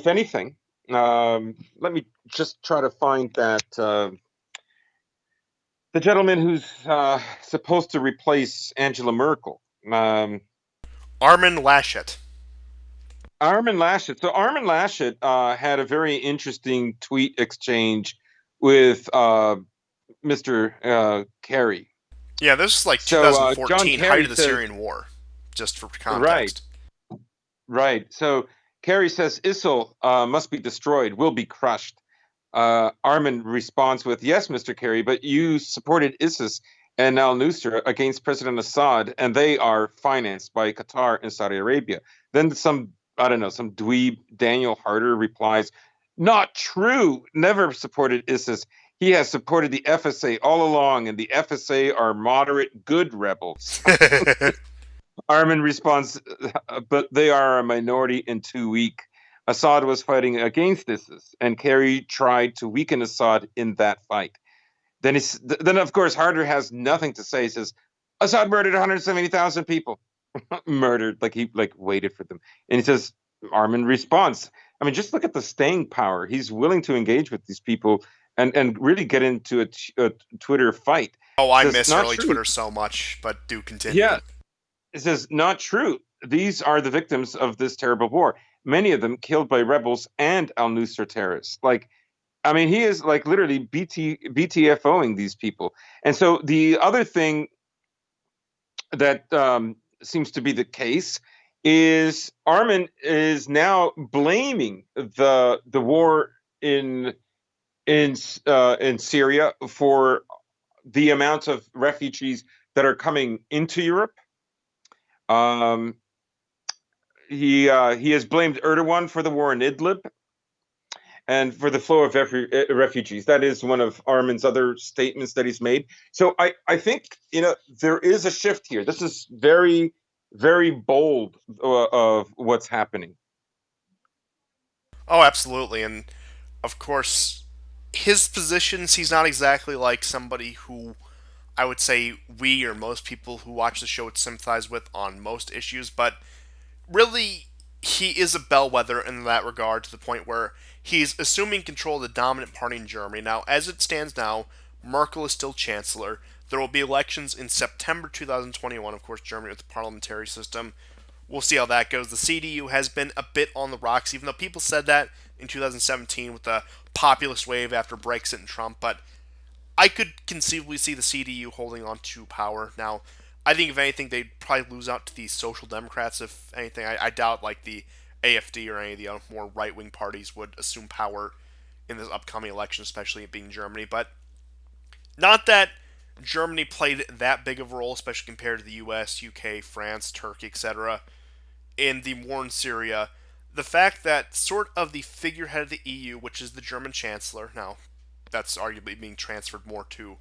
anything, let me just try to find that the gentleman who's supposed to replace Angela Merkel. Um, Armin Laschet. Armin Laschet. So Armin Laschet had a very interesting tweet exchange with Mr. Kerry. Yeah, this is like So John 2014, height Kerry of the says, Syrian War, just for right, context. right. So Kerry says ISIL must be destroyed, will be crushed. Armin responds with, "Yes, Mr. Kerry, but you supported ISIS and Al Nusra against President Assad, and they are financed by Qatar and Saudi Arabia." Then I don't know, some dweeb Daniel Harder replies, "Not true. Never supported ISIS. He has supported the FSA all along, and the FSA are moderate, good rebels." Armin responds, "But they are a minority and too weak. Assad was fighting against ISIS, and Kerry tried to weaken Assad in that fight." Then of course, Harder has nothing to say. He says, "Assad murdered 170,000 people." Murdered, like he like waited for them. And he says, Armin responds, I mean, just look at the staying power. He's willing to engage with these people and really get into a Twitter fight. Oh, He I says, miss "Not early true." Twitter so much, but do continue. Yeah, it says, "Not true. These are the victims of this terrible war. Many of them killed by rebels and Al Nusra terrorists." Like, I mean, he is like literally BTFOing these people. And so the other thing that seems to be the case is Armin is now blaming the war in Syria for the amount of refugees that are coming into Europe. Um, he has blamed Erdogan for the war in Idlib and for the flow of refugees. That is one of Armin's other statements that he's made. So I think there is a shift here. This is very very bold of what's happening. Oh, absolutely. And of course, his positions, he's not exactly like somebody who I would say we or most people who watch the show would sympathize with on most issues, but really, he is a bellwether in that regard to the point where he's assuming control of the dominant party in Germany. Now, as it stands now, Merkel is still chancellor. There will be elections in September 2021, of course, Germany with the parliamentary system. We'll see how that goes. The CDU has been a bit on the rocks, even though people said that in 2017 with the populist wave after Brexit and Trump, but I could conceivably see the CDU holding on to power. Now, I think if anything, they'd probably lose out to the Social Democrats. If anything, I doubt like the AFD or any of the more right wing parties would assume power in this upcoming election, especially it being Germany. But not that Germany played that big of a role, especially compared to the U.S., UK, France, Turkey, etc. in the war in Syria. The fact that sort of the figurehead of the EU, which is the German Chancellor, now that's arguably being transferred more to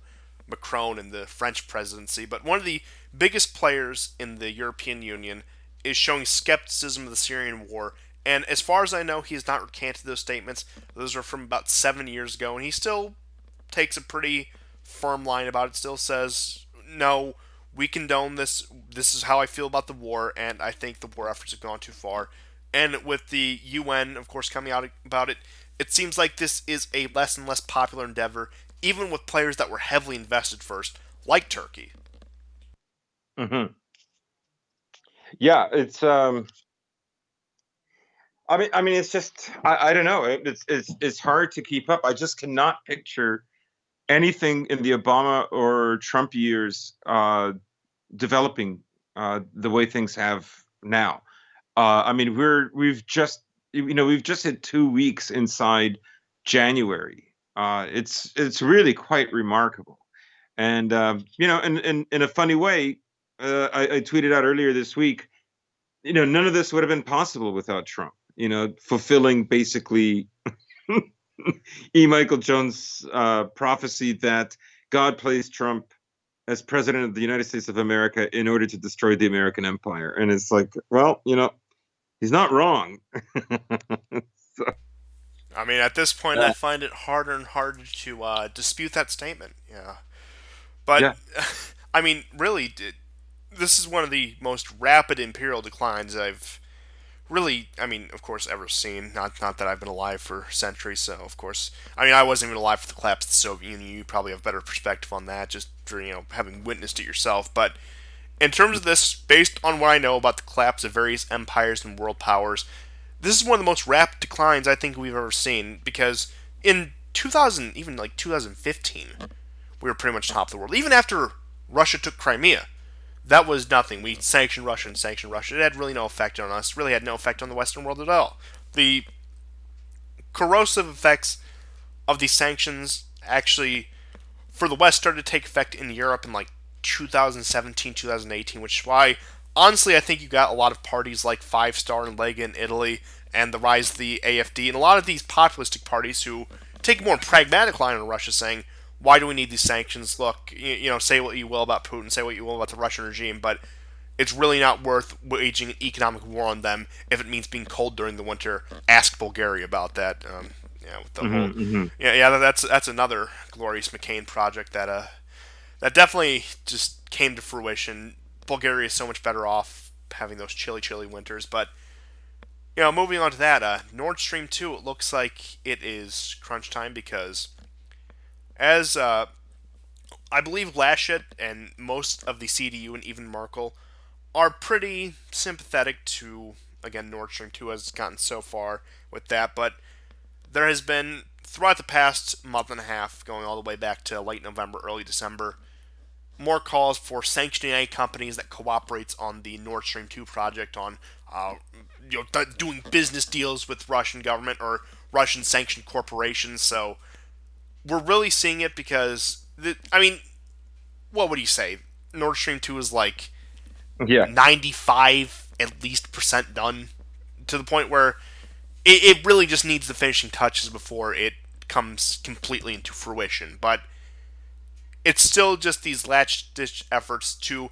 Macron and the French presidency, but one of the biggest players in the European Union is showing skepticism of the Syrian war. And as far as I know, he has not recanted those statements. Those are from about 7 years ago, and he still takes a pretty firm line about it. Still says, no, we condone this. This is how I feel about the war, and I think the war efforts have gone too far. And with the UN, of course, coming out about it, it seems like this is a less and less popular endeavor, even with players that were heavily invested first, like Turkey. Hmm. Yeah, it's I mean, it's just I don't know. It's hard to keep up. I just cannot picture anything in the Obama or Trump years developing the way things have now. I mean, we've just hit 2 weeks inside January. It's really quite remarkable, and in a funny way, I tweeted out earlier this week. None of this would have been possible without Trump. Fulfilling basically E. Michael Jones' prophecy that God placed Trump as president of the United States of America in order to destroy the American empire. And it's like, well, he's not wrong. So, I mean, at this point, I uh, find it harder and harder to dispute that statement. Yeah, but yeah, I mean, really, this is one of the most rapid imperial declines I've really, I mean, of course, ever seen. Not that I've been alive for centuries, so of course, I mean, I wasn't even alive for the collapse of the Soviet Union. You probably have better perspective on that, just for having witnessed it yourself. But in terms of this, based on what I know about the collapse of various empires and world powers, this is one of the most rapid declines I think we've ever seen. Because in 2000, even like 2015, we were pretty much top of the world. Even after Russia took Crimea, that was nothing. We sanctioned Russia and sanctioned Russia. It had really no effect on us. It really had no effect on the Western world at all. The corrosive effects of these sanctions actually, for the West, started to take effect in Europe in like 2017, 2018, which is why, honestly, I think you got a lot of parties like Five Star and Lega in Italy and the rise of the AFD and a lot of these populistic parties who take a more pragmatic line on Russia, saying, why do we need these sanctions? Look, say what you will about Putin, say what you will about the Russian regime, but it's really not worth waging an economic war on them if it means being cold during the winter. Ask Bulgaria about that. With the whole, hmm that's another glorious McCain project that definitely just came to fruition. Bulgaria is so much better off having those chilly, chilly winters. But moving on to that, Nord Stream 2, it looks like it is crunch time because as I believe Laschet and most of the CDU and even Merkel are pretty sympathetic to, again, Nord Stream 2 as it's gotten so far with that, but there has been, throughout the past month and a half, going all the way back to late November, early December, more calls for sanctioning any companies that cooperates on the Nord Stream 2 project on doing business deals with Russian government or Russian sanctioned corporations. So we're really seeing it because, I mean, what would you say? Nord Stream 2 is like yeah. 95 at least percent done, to the point where it really just needs the finishing touches before it comes completely into fruition. But it's still just these latch ditch efforts to,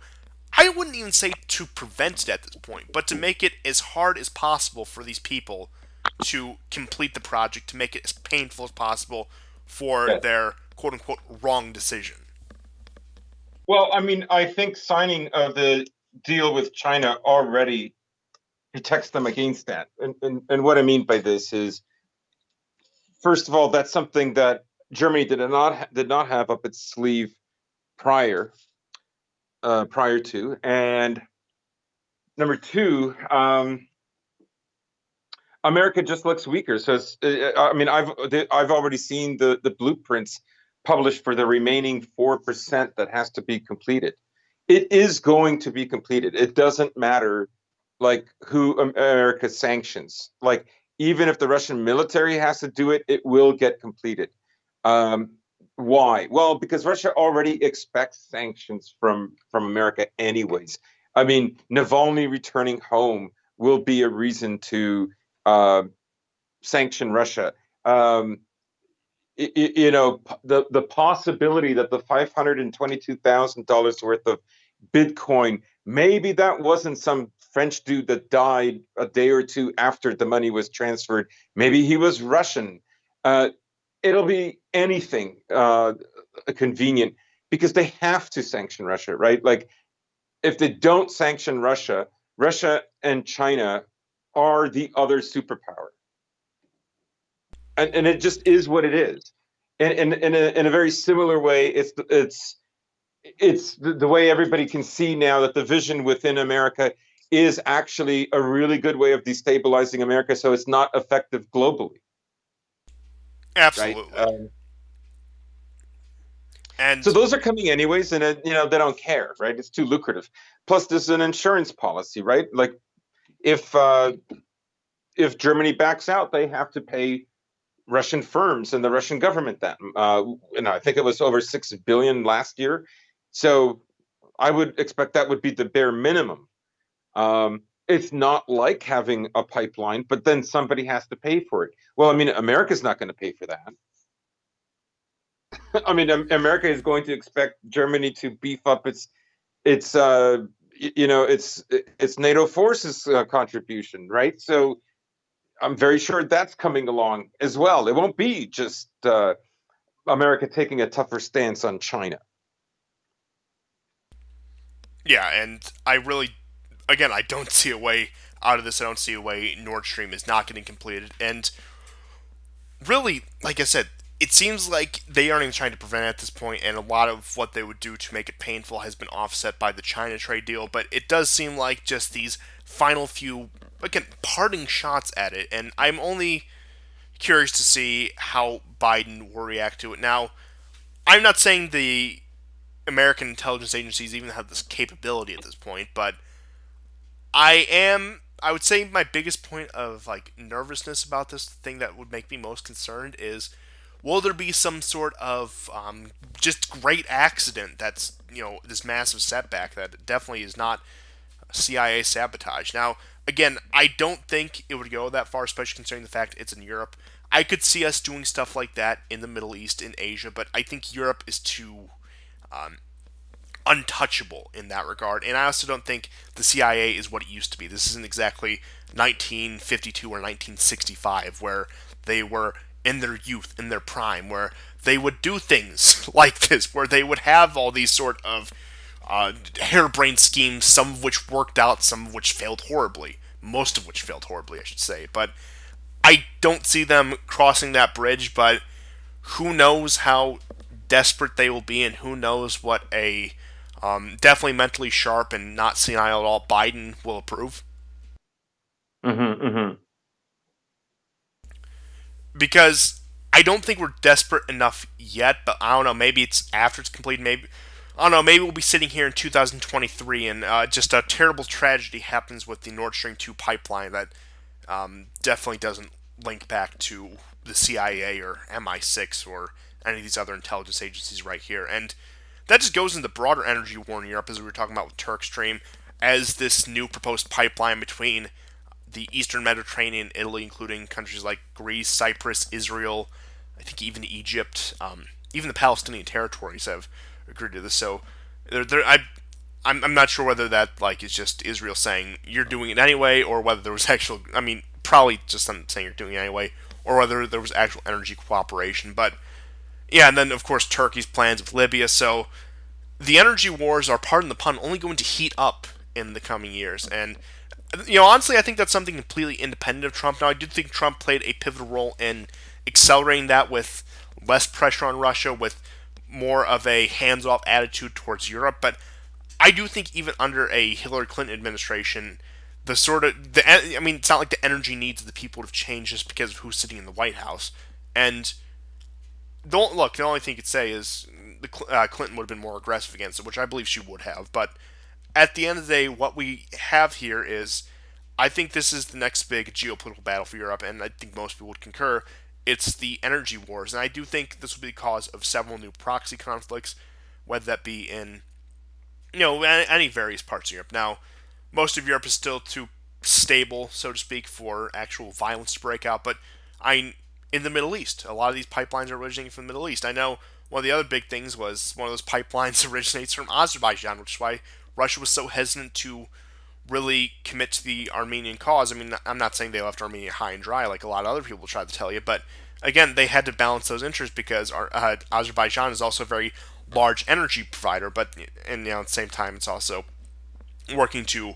I wouldn't even say to prevent it at this point, but to make it as hard as possible for these people to complete the project, to make it as painful as possible for Yeah. their quote unquote wrong decision. Well, I mean, I think signing of the deal with China already protects them against that. And what I mean by this is, first of all, that's something that Germany did not have up its sleeve prior prior to, and number two, America just looks weaker. So I mean, I've already seen the blueprints published for the remaining 4% that has to be completed. It is going to be completed. It doesn't matter like who America sanctions. Like even if the Russian military has to do it, it will get completed. Um, why? Well, because Russia already expects sanctions from America anyways. I mean, Navalny returning home will be a reason to uh, sanction Russia. Um, the possibility that the $522,000 worth of Bitcoin, maybe that wasn't some French dude that died a day or two after the money was transferred. Maybe he was Russian. Uh, it'll be anything convenient because they have to sanction Russia, right? Like if they don't sanction Russia, Russia and China are the other superpower, and it just is what it is. And in a very similar way, it's the way everybody can see now that the vision within America is actually a really good way of destabilizing America, so it's not effective globally, right? Absolutely. So And those are coming anyways, and they don't care, right? It's too lucrative. Plus, there's an insurance policy, right? Like if uh, if Germany backs out, they have to pay Russian firms and the Russian government that. And I think it was over 6 billion last year. So I would expect that would be the bare minimum. It's not like having a pipeline, but then somebody has to pay for it. Well, I mean, America's not going to pay for that. I mean, America is going to expect Germany to beef up its its NATO forces contribution, right? So I'm very sure that's coming along as well. It won't be just America taking a tougher stance on China. Yeah, and I really, again, I don't see a way out of this. I don't see a way Nord Stream is not getting completed. And really, like I said, it seems like they aren't even trying to prevent it at this point, and a lot of what they would do to make it painful has been offset by the China trade deal. But it does seem like just these final few, again, parting shots at it. And I'm only curious to see how Biden will react to it. Now, I'm not saying the American intelligence agencies even have this capability at this point, but I would say my biggest point of like nervousness about this thing that would make me most concerned is will there be some sort of just great accident that's this massive setback that definitely is not CIA sabotage. Now, again, I don't think it would go that far, especially considering the fact it's in Europe. I could see us doing stuff like that in the Middle East, in Asia, but I think Europe is too untouchable in that regard. And I also don't think the CIA is what it used to be. This isn't exactly 1952 or 1965 where they were in their youth, in their prime, where they would do things like this, where they would have all these sort of harebrained schemes, some of which worked out, some of which failed horribly. Most of which failed horribly, I should say. But I don't see them crossing that bridge, but who knows how desperate they will be, and who knows what a definitely mentally sharp and not senile at all Biden will approve. Hmm. Because I don't think we're desperate enough yet, but I don't know. Maybe it's after it's completed. Maybe I don't know. Maybe we'll be sitting here in 2023, and just a terrible tragedy happens with the Nord Stream 2 pipeline that definitely doesn't link back to the CIA or MI6 or any of these other intelligence agencies right here. And that just goes into the broader energy war in Europe, as we were talking about with Turk Stream, as this new proposed pipeline between the Eastern Mediterranean, Italy, including countries like Greece, Cyprus, Israel, I think even Egypt, even the Palestinian territories have agreed to this. So, I'm not sure whether that like is just Israel saying you're doing it anyway, or whether there was actual. I mean, probably just them saying you're doing it anyway, or whether there was actual energy cooperation. But yeah, and then of course Turkey's plans with Libya. So the energy wars are, pardon the pun, only going to heat up in the coming years. And honestly, I think that's something completely independent of Trump. Now, I do think Trump played a pivotal role in accelerating that with less pressure on Russia, with more of a hands-off attitude towards Europe. But I do think even under a Hillary Clinton administration, the sort of I mean, it's not like the energy needs of the people would have changed just because of who's sitting in the White House. And don't look. The only thing you could say is Clinton would have been more aggressive against it, which I believe she would have. But at the end of the day, what we have here is, I think this is the next big geopolitical battle for Europe, and I think most people would concur. It's the energy wars, and I do think this will be the cause of several new proxy conflicts, whether that be in any various parts of Europe. Now, most of Europe is still too stable, so to speak, for actual violence to break out. But in the Middle East, a lot of these pipelines are originating from the Middle East. I know one of the other big things was one of those pipelines originates from Azerbaijan, which is why Russia was so hesitant to really commit to the Armenian cause. I mean, I'm not saying they left Armenia high and dry like a lot of other people try to tell you, but again, they had to balance those interests because Azerbaijan is also a very large energy provider, but and at the same time, it's also working to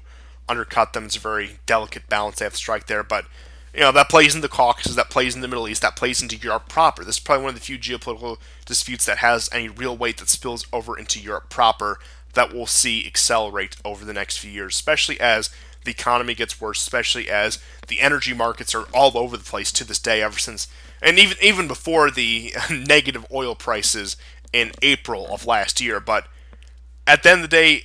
undercut them. It's a very delicate balance they have to strike there, but that plays into the Caucasus, that plays in the Middle East, that plays into Europe proper. This is probably one of the few geopolitical disputes that has any real weight that spills over into Europe proper that we'll see accelerate over the next few years, especially as the economy gets worse, especially as the energy markets are all over the place to this day, ever since, and even before the negative oil prices in April of last year. But at the end of the day,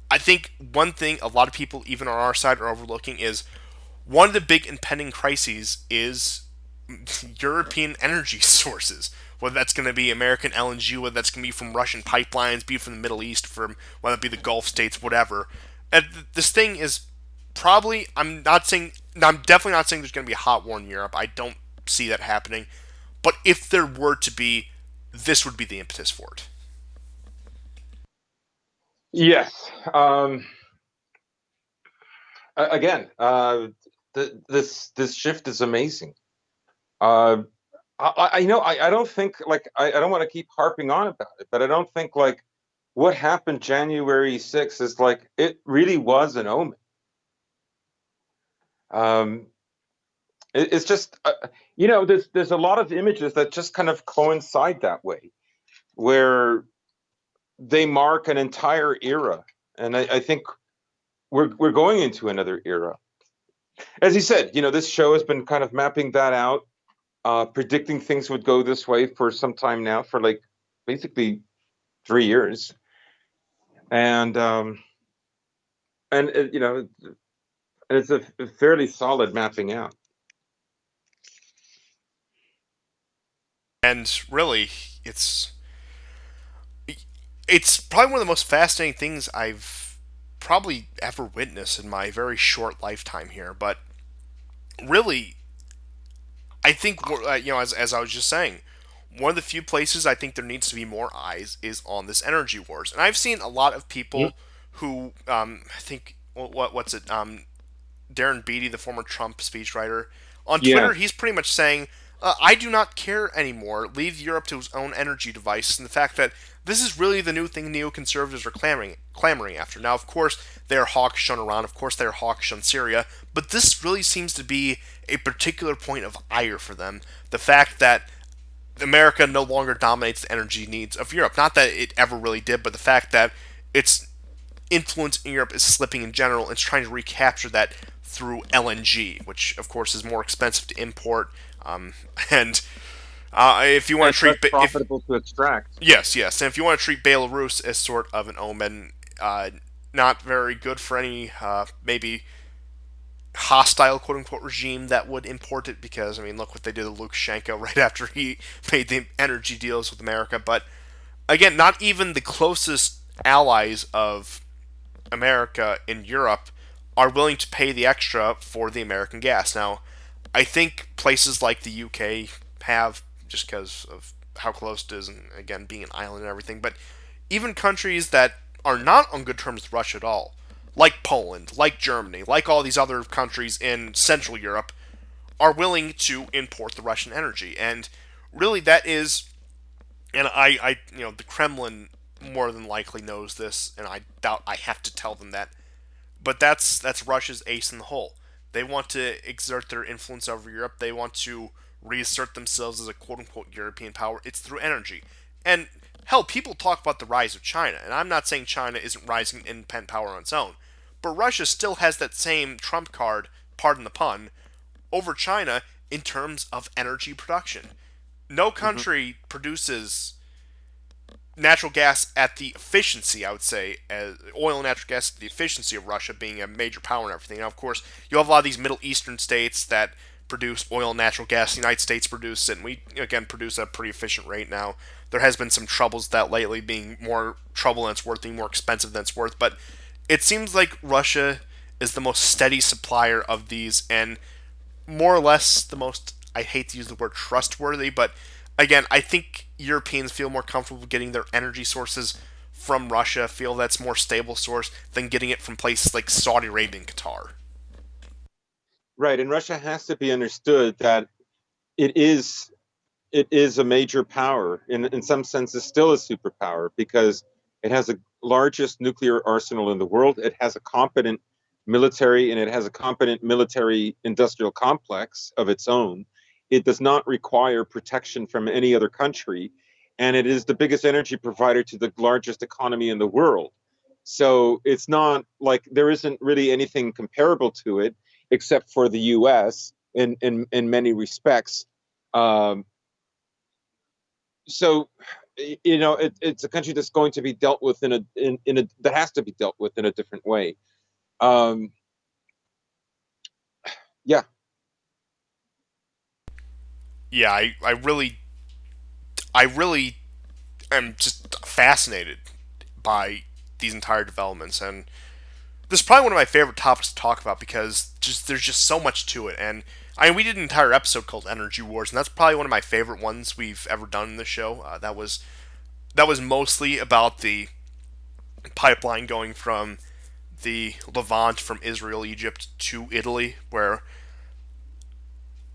I think one thing a lot of people, even on our side, are overlooking is one of the big impending crises is European energy sources. Whether that's going to be American LNG, whether that's going to be from Russian pipelines, be it from the Middle East, from whether it be the Gulf states, whatever. And this thing is probably. I'm not saying. I'm definitely not saying there's going to be a hot war in Europe. I don't see that happening. But if there were to be, this would be the impetus for it. Yes. Again, this shift is amazing. Uh, I don't think like I don't want to keep harping on about it, but I don't think like what happened January 6th is like it really was an omen. Um, it's just there's a lot of images that just kind of coincide that way, where they mark an entire era, and I think we're going into another era. As you said, this show has been kind of mapping that out, predicting things would go this way for some time now, for like basically 3 years, and and it's a fairly solid mapping out. And really, it's it's probably one of the most fascinating things I've probably ever witnessed in my very short lifetime here. But really, I think as I was just saying, one of the few places I think there needs to be more eyes is on this energy wars, and I've seen a lot of Mhm. people who I think what's it Darren Beatty, the former Trump speechwriter, on Yeah, Twitter, he's pretty much saying, I do not care anymore. Leave Europe to its own energy device. And the fact that this is really the new thing neoconservatives are clamoring after. Now, of course, they are hawkish on Iran. Of course, they are hawkish on Syria. But this really seems to be a particular point of ire for them. The fact that America no longer dominates the energy needs of Europe. Not that it ever really did, but the fact that its influence in Europe is slipping in general, and it's trying to recapture that through LNG, which of course is more expensive to import. And if you and want to it's less treat, if profitable to extract. yes, and if you want to treat Belarus as sort of an omen, not very good for any maybe hostile quote unquote regime that would import it, because I mean look what they did to Lukashenko right after he made the energy deals with America. But again, not even the closest allies of America in Europe are willing to pay the extra for the American gas. Now, I think places like the UK have, just because of how close it is, and again, being an island and everything, but even countries that are not on good terms with Russia at all, like Poland, like Germany, like all these other countries in Central Europe, are willing to import the Russian energy. And really, that is, and the Kremlin more than likely knows this, and I doubt I have to tell them that. But that's Russia's ace in the hole. They want to exert their influence over Europe. They want to reassert themselves as a quote unquote European power. It's through energy. And hell, people talk about the rise of China, and I'm not saying China isn't rising in independent power on its own, but Russia still has that same trump card, pardon the pun, over China in terms of energy production. No Mhm. country produces natural gas at the efficiency, I would say, as oil and natural gas at the efficiency of Russia being a major power and everything. Now, of course, you have a lot of these Middle Eastern states that produce oil and natural gas. The United States produce it, and we, again, produce at a pretty efficient rate now. There has been some troubles with that lately, being more trouble than it's worth, being more expensive than it's worth, but it seems like Russia is the most steady supplier of these, and more or less the most, I hate to use the word trustworthy, but again, I think Europeans feel more comfortable getting their energy sources from Russia, feel that's more stable source than getting it from places like Saudi Arabia and Qatar. Right, and Russia has to be understood that it is it is a major power. In some senses, still a superpower because it has the largest nuclear arsenal in the world. It has a competent military and it has a competent military industrial complex of its own. It does not require protection from any other country, and it is the biggest energy provider to the largest economy in the world. So it's not like there isn't really anything comparable to it, except for the U.S. in many respects. Um, so it's a country that's going to be dealt with in a that has to be dealt with in a different way. um yeah. Yeah, I really am just fascinated by these entire developments, and this is probably one of my favorite topics to talk about because just there's just so much to it, and I mean, we did an entire episode called Energy Wars, and that's probably one of my favorite ones we've ever done in the show. That was mostly about the pipeline going from the Levant, from Israel, Egypt to Italy, where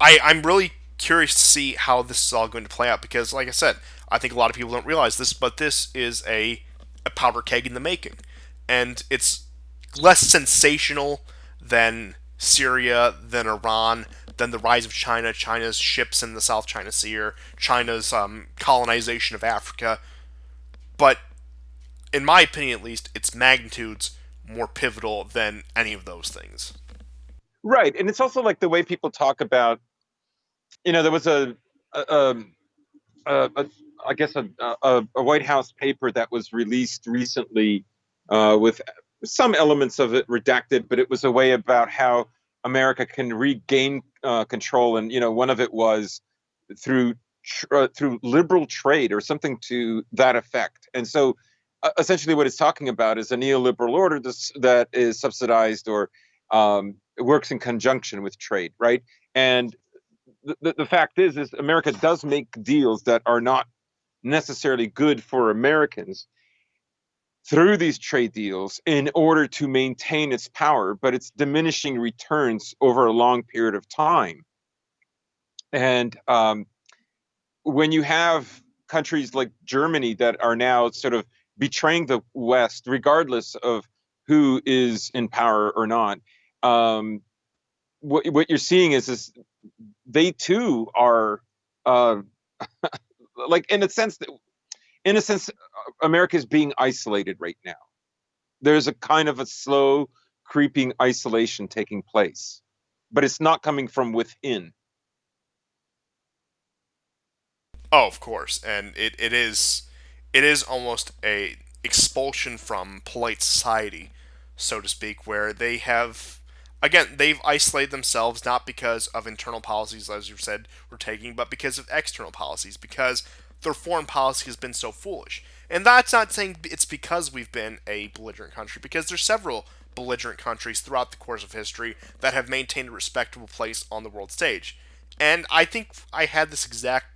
I'm really curious to see how this is all going to play out because, like I said, I think a lot of people don't realize this, but this is a powder keg in the making. And it's less sensational than Syria, than Iran, than the rise of China, China's ships in the South China Sea, or China's colonization of Africa. But in my opinion, at least, its magnitude's more pivotal than any of those things. Right, and it's also like the way people talk about. There was a, a I guess a White House paper that was released recently with some elements of it redacted, but it was a way about how America can regain control, and one of it was through through liberal trade or something to that effect. And so, essentially, what it's talking about is a neoliberal order that is subsidized or works in conjunction with trade, right? And the fact is America does make deals that are not necessarily good for Americans through these trade deals in order to maintain its power, but it's diminishing returns over a long period of time. And when you have countries like Germany that are now sort of betraying the West, regardless of who is in power or not, what you're seeing is they too are uh, like in a sense, America is being isolated right now. There's a kind of a slow, creeping isolation taking place, but it's not coming from within. Oh, of course, and it is almost a expulsion from polite society, so to speak, where they've isolated themselves not because of internal policies, as you said, we're taking, but because of external policies, because their foreign policy has been so foolish. And that's not saying it's because we've been a belligerent country, because there's several belligerent countries throughout the course of history that have maintained a respectable place on the world stage. And I think I had this exact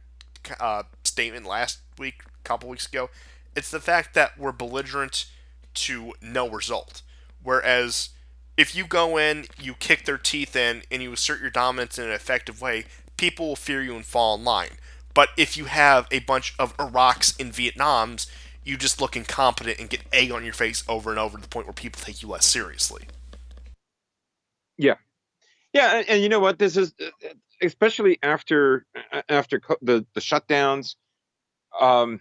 statement last week, a couple weeks ago. It's the fact that we're belligerent to no result. Whereas if you go in, you kick their teeth in, and you assert your dominance in an effective way, people will fear you and fall in line. But if you have a bunch of Iraqs and Vietnams, you just look incompetent and get egg on your face over and over to the point where people take you less seriously. Yeah, yeah, and you know what? This is especially after the shutdowns. Um,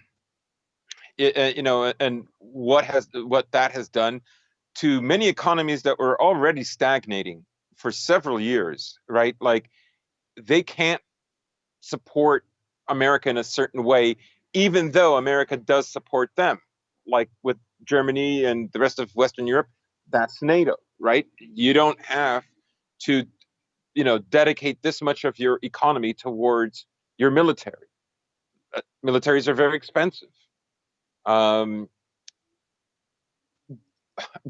and what that has done to many economies that were already stagnating for several years, right? Like they can't support America in a certain way, even though America does support them. Like with Germany and the rest of Western Europe, that's NATO, right? You don't have to, dedicate this much of your economy towards your military. Militaries are very expensive. Um,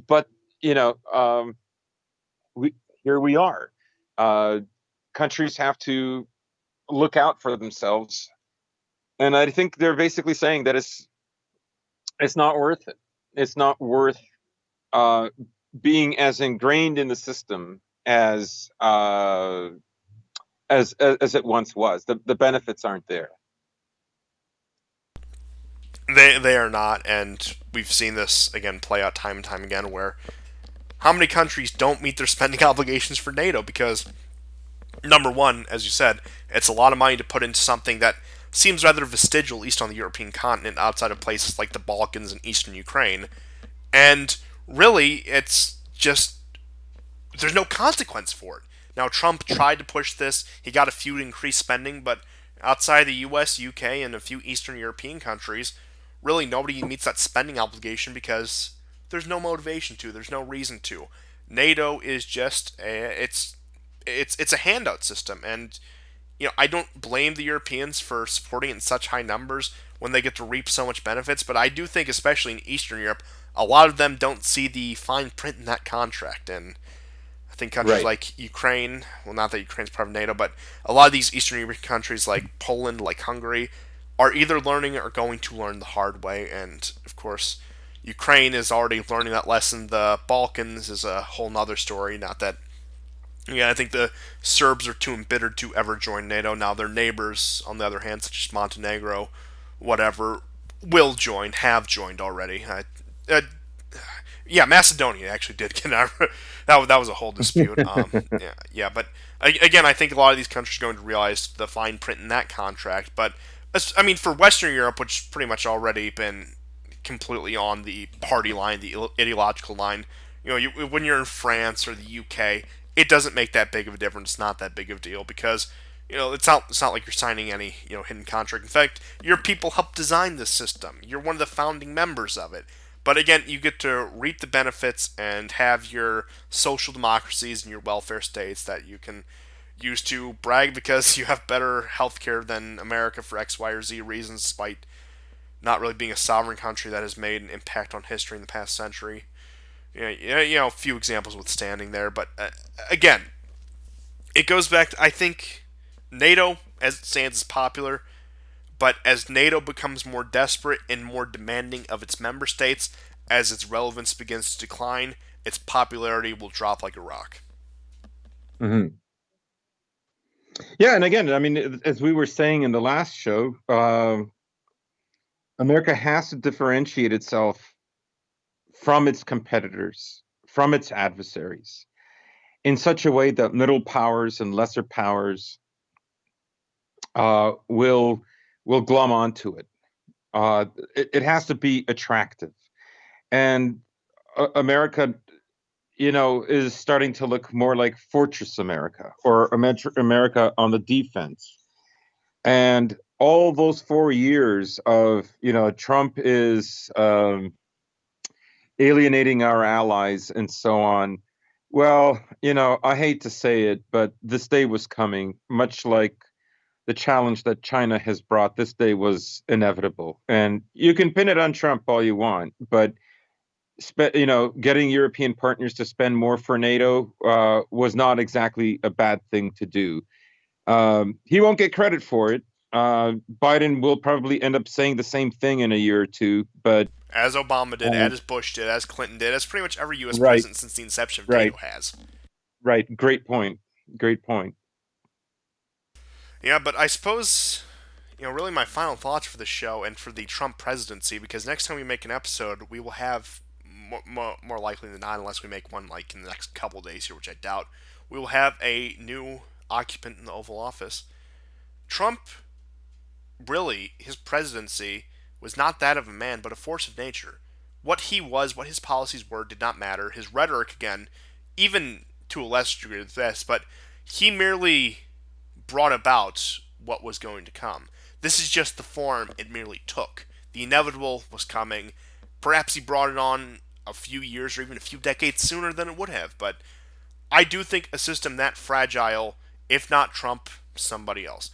but you know, we here we are. Uh, Countries have to look out for themselves, and I think they're basically saying that it's not worth it. It's not worth uh, being as ingrained in the system as it once was. The benefits aren't there. They are not, and we've seen this again play out time and time again. Where how many countries don't meet their spending obligations for NATO because number one, as you said, it's a lot of money to put into something that seems rather vestigial, at least on the European continent, outside of places like the Balkans and eastern Ukraine. And really, it's just there's no consequence for it. Now, Trump tried to push this. He got a few increased spending, but outside the U.S., U.K., and a few Eastern European countries, really nobody meets that spending obligation because there's no motivation to. There's no reason to. NATO is just it's a handout system, and I don't blame the Europeans for supporting it in such high numbers when they get to reap so much benefits. But I do think, especially in Eastern Europe, a lot of them don't see the fine print in that contract, and I think countries Right. like Ukraine, well, not that Ukraine's part of NATO, but a lot of these Eastern European countries like Poland, like Hungary, are either learning or going to learn the hard way. And of course, Ukraine is already learning that lesson. The Balkans is a whole nother story. Not that, yeah, I think the Serbs are too embittered to ever join NATO. Now their neighbors, on the other hand, such as Montenegro, whatever, will join, have joined already. Uh, yeah, Macedonia actually did get out. That was a whole dispute. Yeah, but again, I think a lot of these countries are going to realize the fine print in that contract. But I mean, for Western Europe, which has pretty much already been completely on the party line, the ideological line, when you're in France or the UK, it doesn't make that big of a difference. It's not that big of a deal because it's not like you're signing any hidden contract. In fact, your people helped design this system. You're one of the founding members of it. But again, you get to reap the benefits and have your social democracies and your welfare states that you can use to brag because you have better healthcare than America for X, Y, or Z reasons, despite not really being a sovereign country that has made an impact on history in the past century. A few examples withstanding there, but again, it goes back to, I think NATO, as it stands, is popular, but as NATO becomes more desperate and more demanding of its member states, as its relevance begins to decline, its popularity will drop like a rock. Hmm. Yeah, and again, I mean, as we were saying in the last show, America has to differentiate itself from its competitors, from its adversaries, in such a way that middle powers and lesser powers uh, will will glom onto it. It has to be attractive, and America, is starting to look more like Fortress America or America on the defense. And all those 4 years of, Trump is alienating our allies and so on. Well, I hate to say it, but this day was coming, much like the challenge that China has brought. This day was inevitable. And you can pin it on Trump all you want, but getting European partners to spend more for NATO was not exactly a bad thing to do. He won't get credit for it. Biden will probably end up saying the same thing in a year or two, but As Obama did, uh, as Bush did, as Clinton did, as pretty much every U.S. right, president since the inception of right, NATO has. right. Great point. Great point. Yeah, but I suppose, really my final thoughts for the show and for the Trump presidency, because next time we make an episode, we will have, more likely than not, unless we make one like in the next couple days here, which I doubt, we will have a new occupant in the Oval Office. Trump, really, his presidency was not that of a man, but a force of nature. What he was, what his policies were, did not matter. His rhetoric, again, even to a lesser degree than this, but he merely brought about what was going to come. This is just the form it merely took. The inevitable was coming. Perhaps he brought it on a few years or even a few decades sooner than it would have, but I do think a system that fragile, if not Trump, somebody else.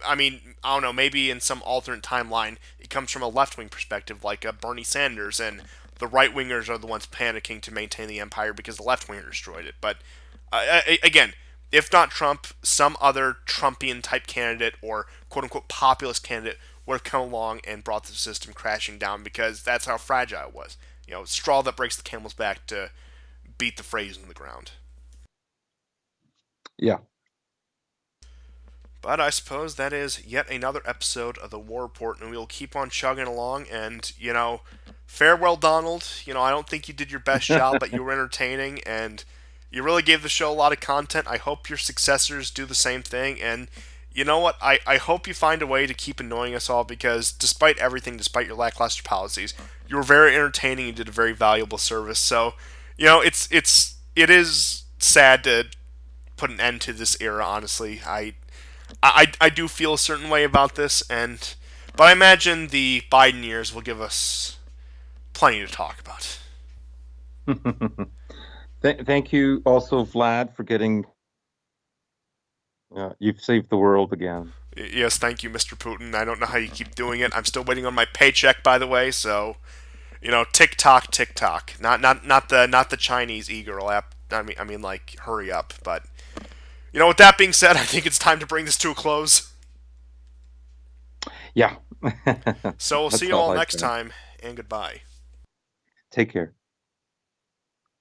I mean, I don't know, maybe in some alternate timeline, it comes from a left wing perspective, like Bernie Sanders, and the right wingers are the ones panicking to maintain the empire because the left winger destroyed it. But again, if not Trump, some other Trumpian type candidate or quote unquote populist candidate would have come along and brought the system crashing down because that's how fragile it was. Straw that breaks the camel's back, to beat the phrase in the ground. Yeah. But I suppose that is yet another episode of the War Report, and we'll keep on chugging along. And, farewell, Donald. I don't think you did your best job, but you were entertaining, and you really gave the show a lot of content. I hope your successors do the same thing. And you know what? I hope you find a way to keep annoying us all because, despite everything, despite your lackluster policies, you were very entertaining and did a very valuable service. So, it is sad to put an end to this era. Honestly, I do feel a certain way about this, but I imagine the Biden years will give us plenty to talk about. Thank you also, Vlad, for getting. You've saved the world again. Yes, thank you, Mr. Putin. I don't know how you keep doing it. I'm still waiting on my paycheck, by the way. So, tick tock, tick tock. Not the Chinese e-girl app. I mean, like, hurry up. But with that being said, I think it's time to bring this to a close. Yeah. So we'll see That's you all all I next say. time, and goodbye. Take care.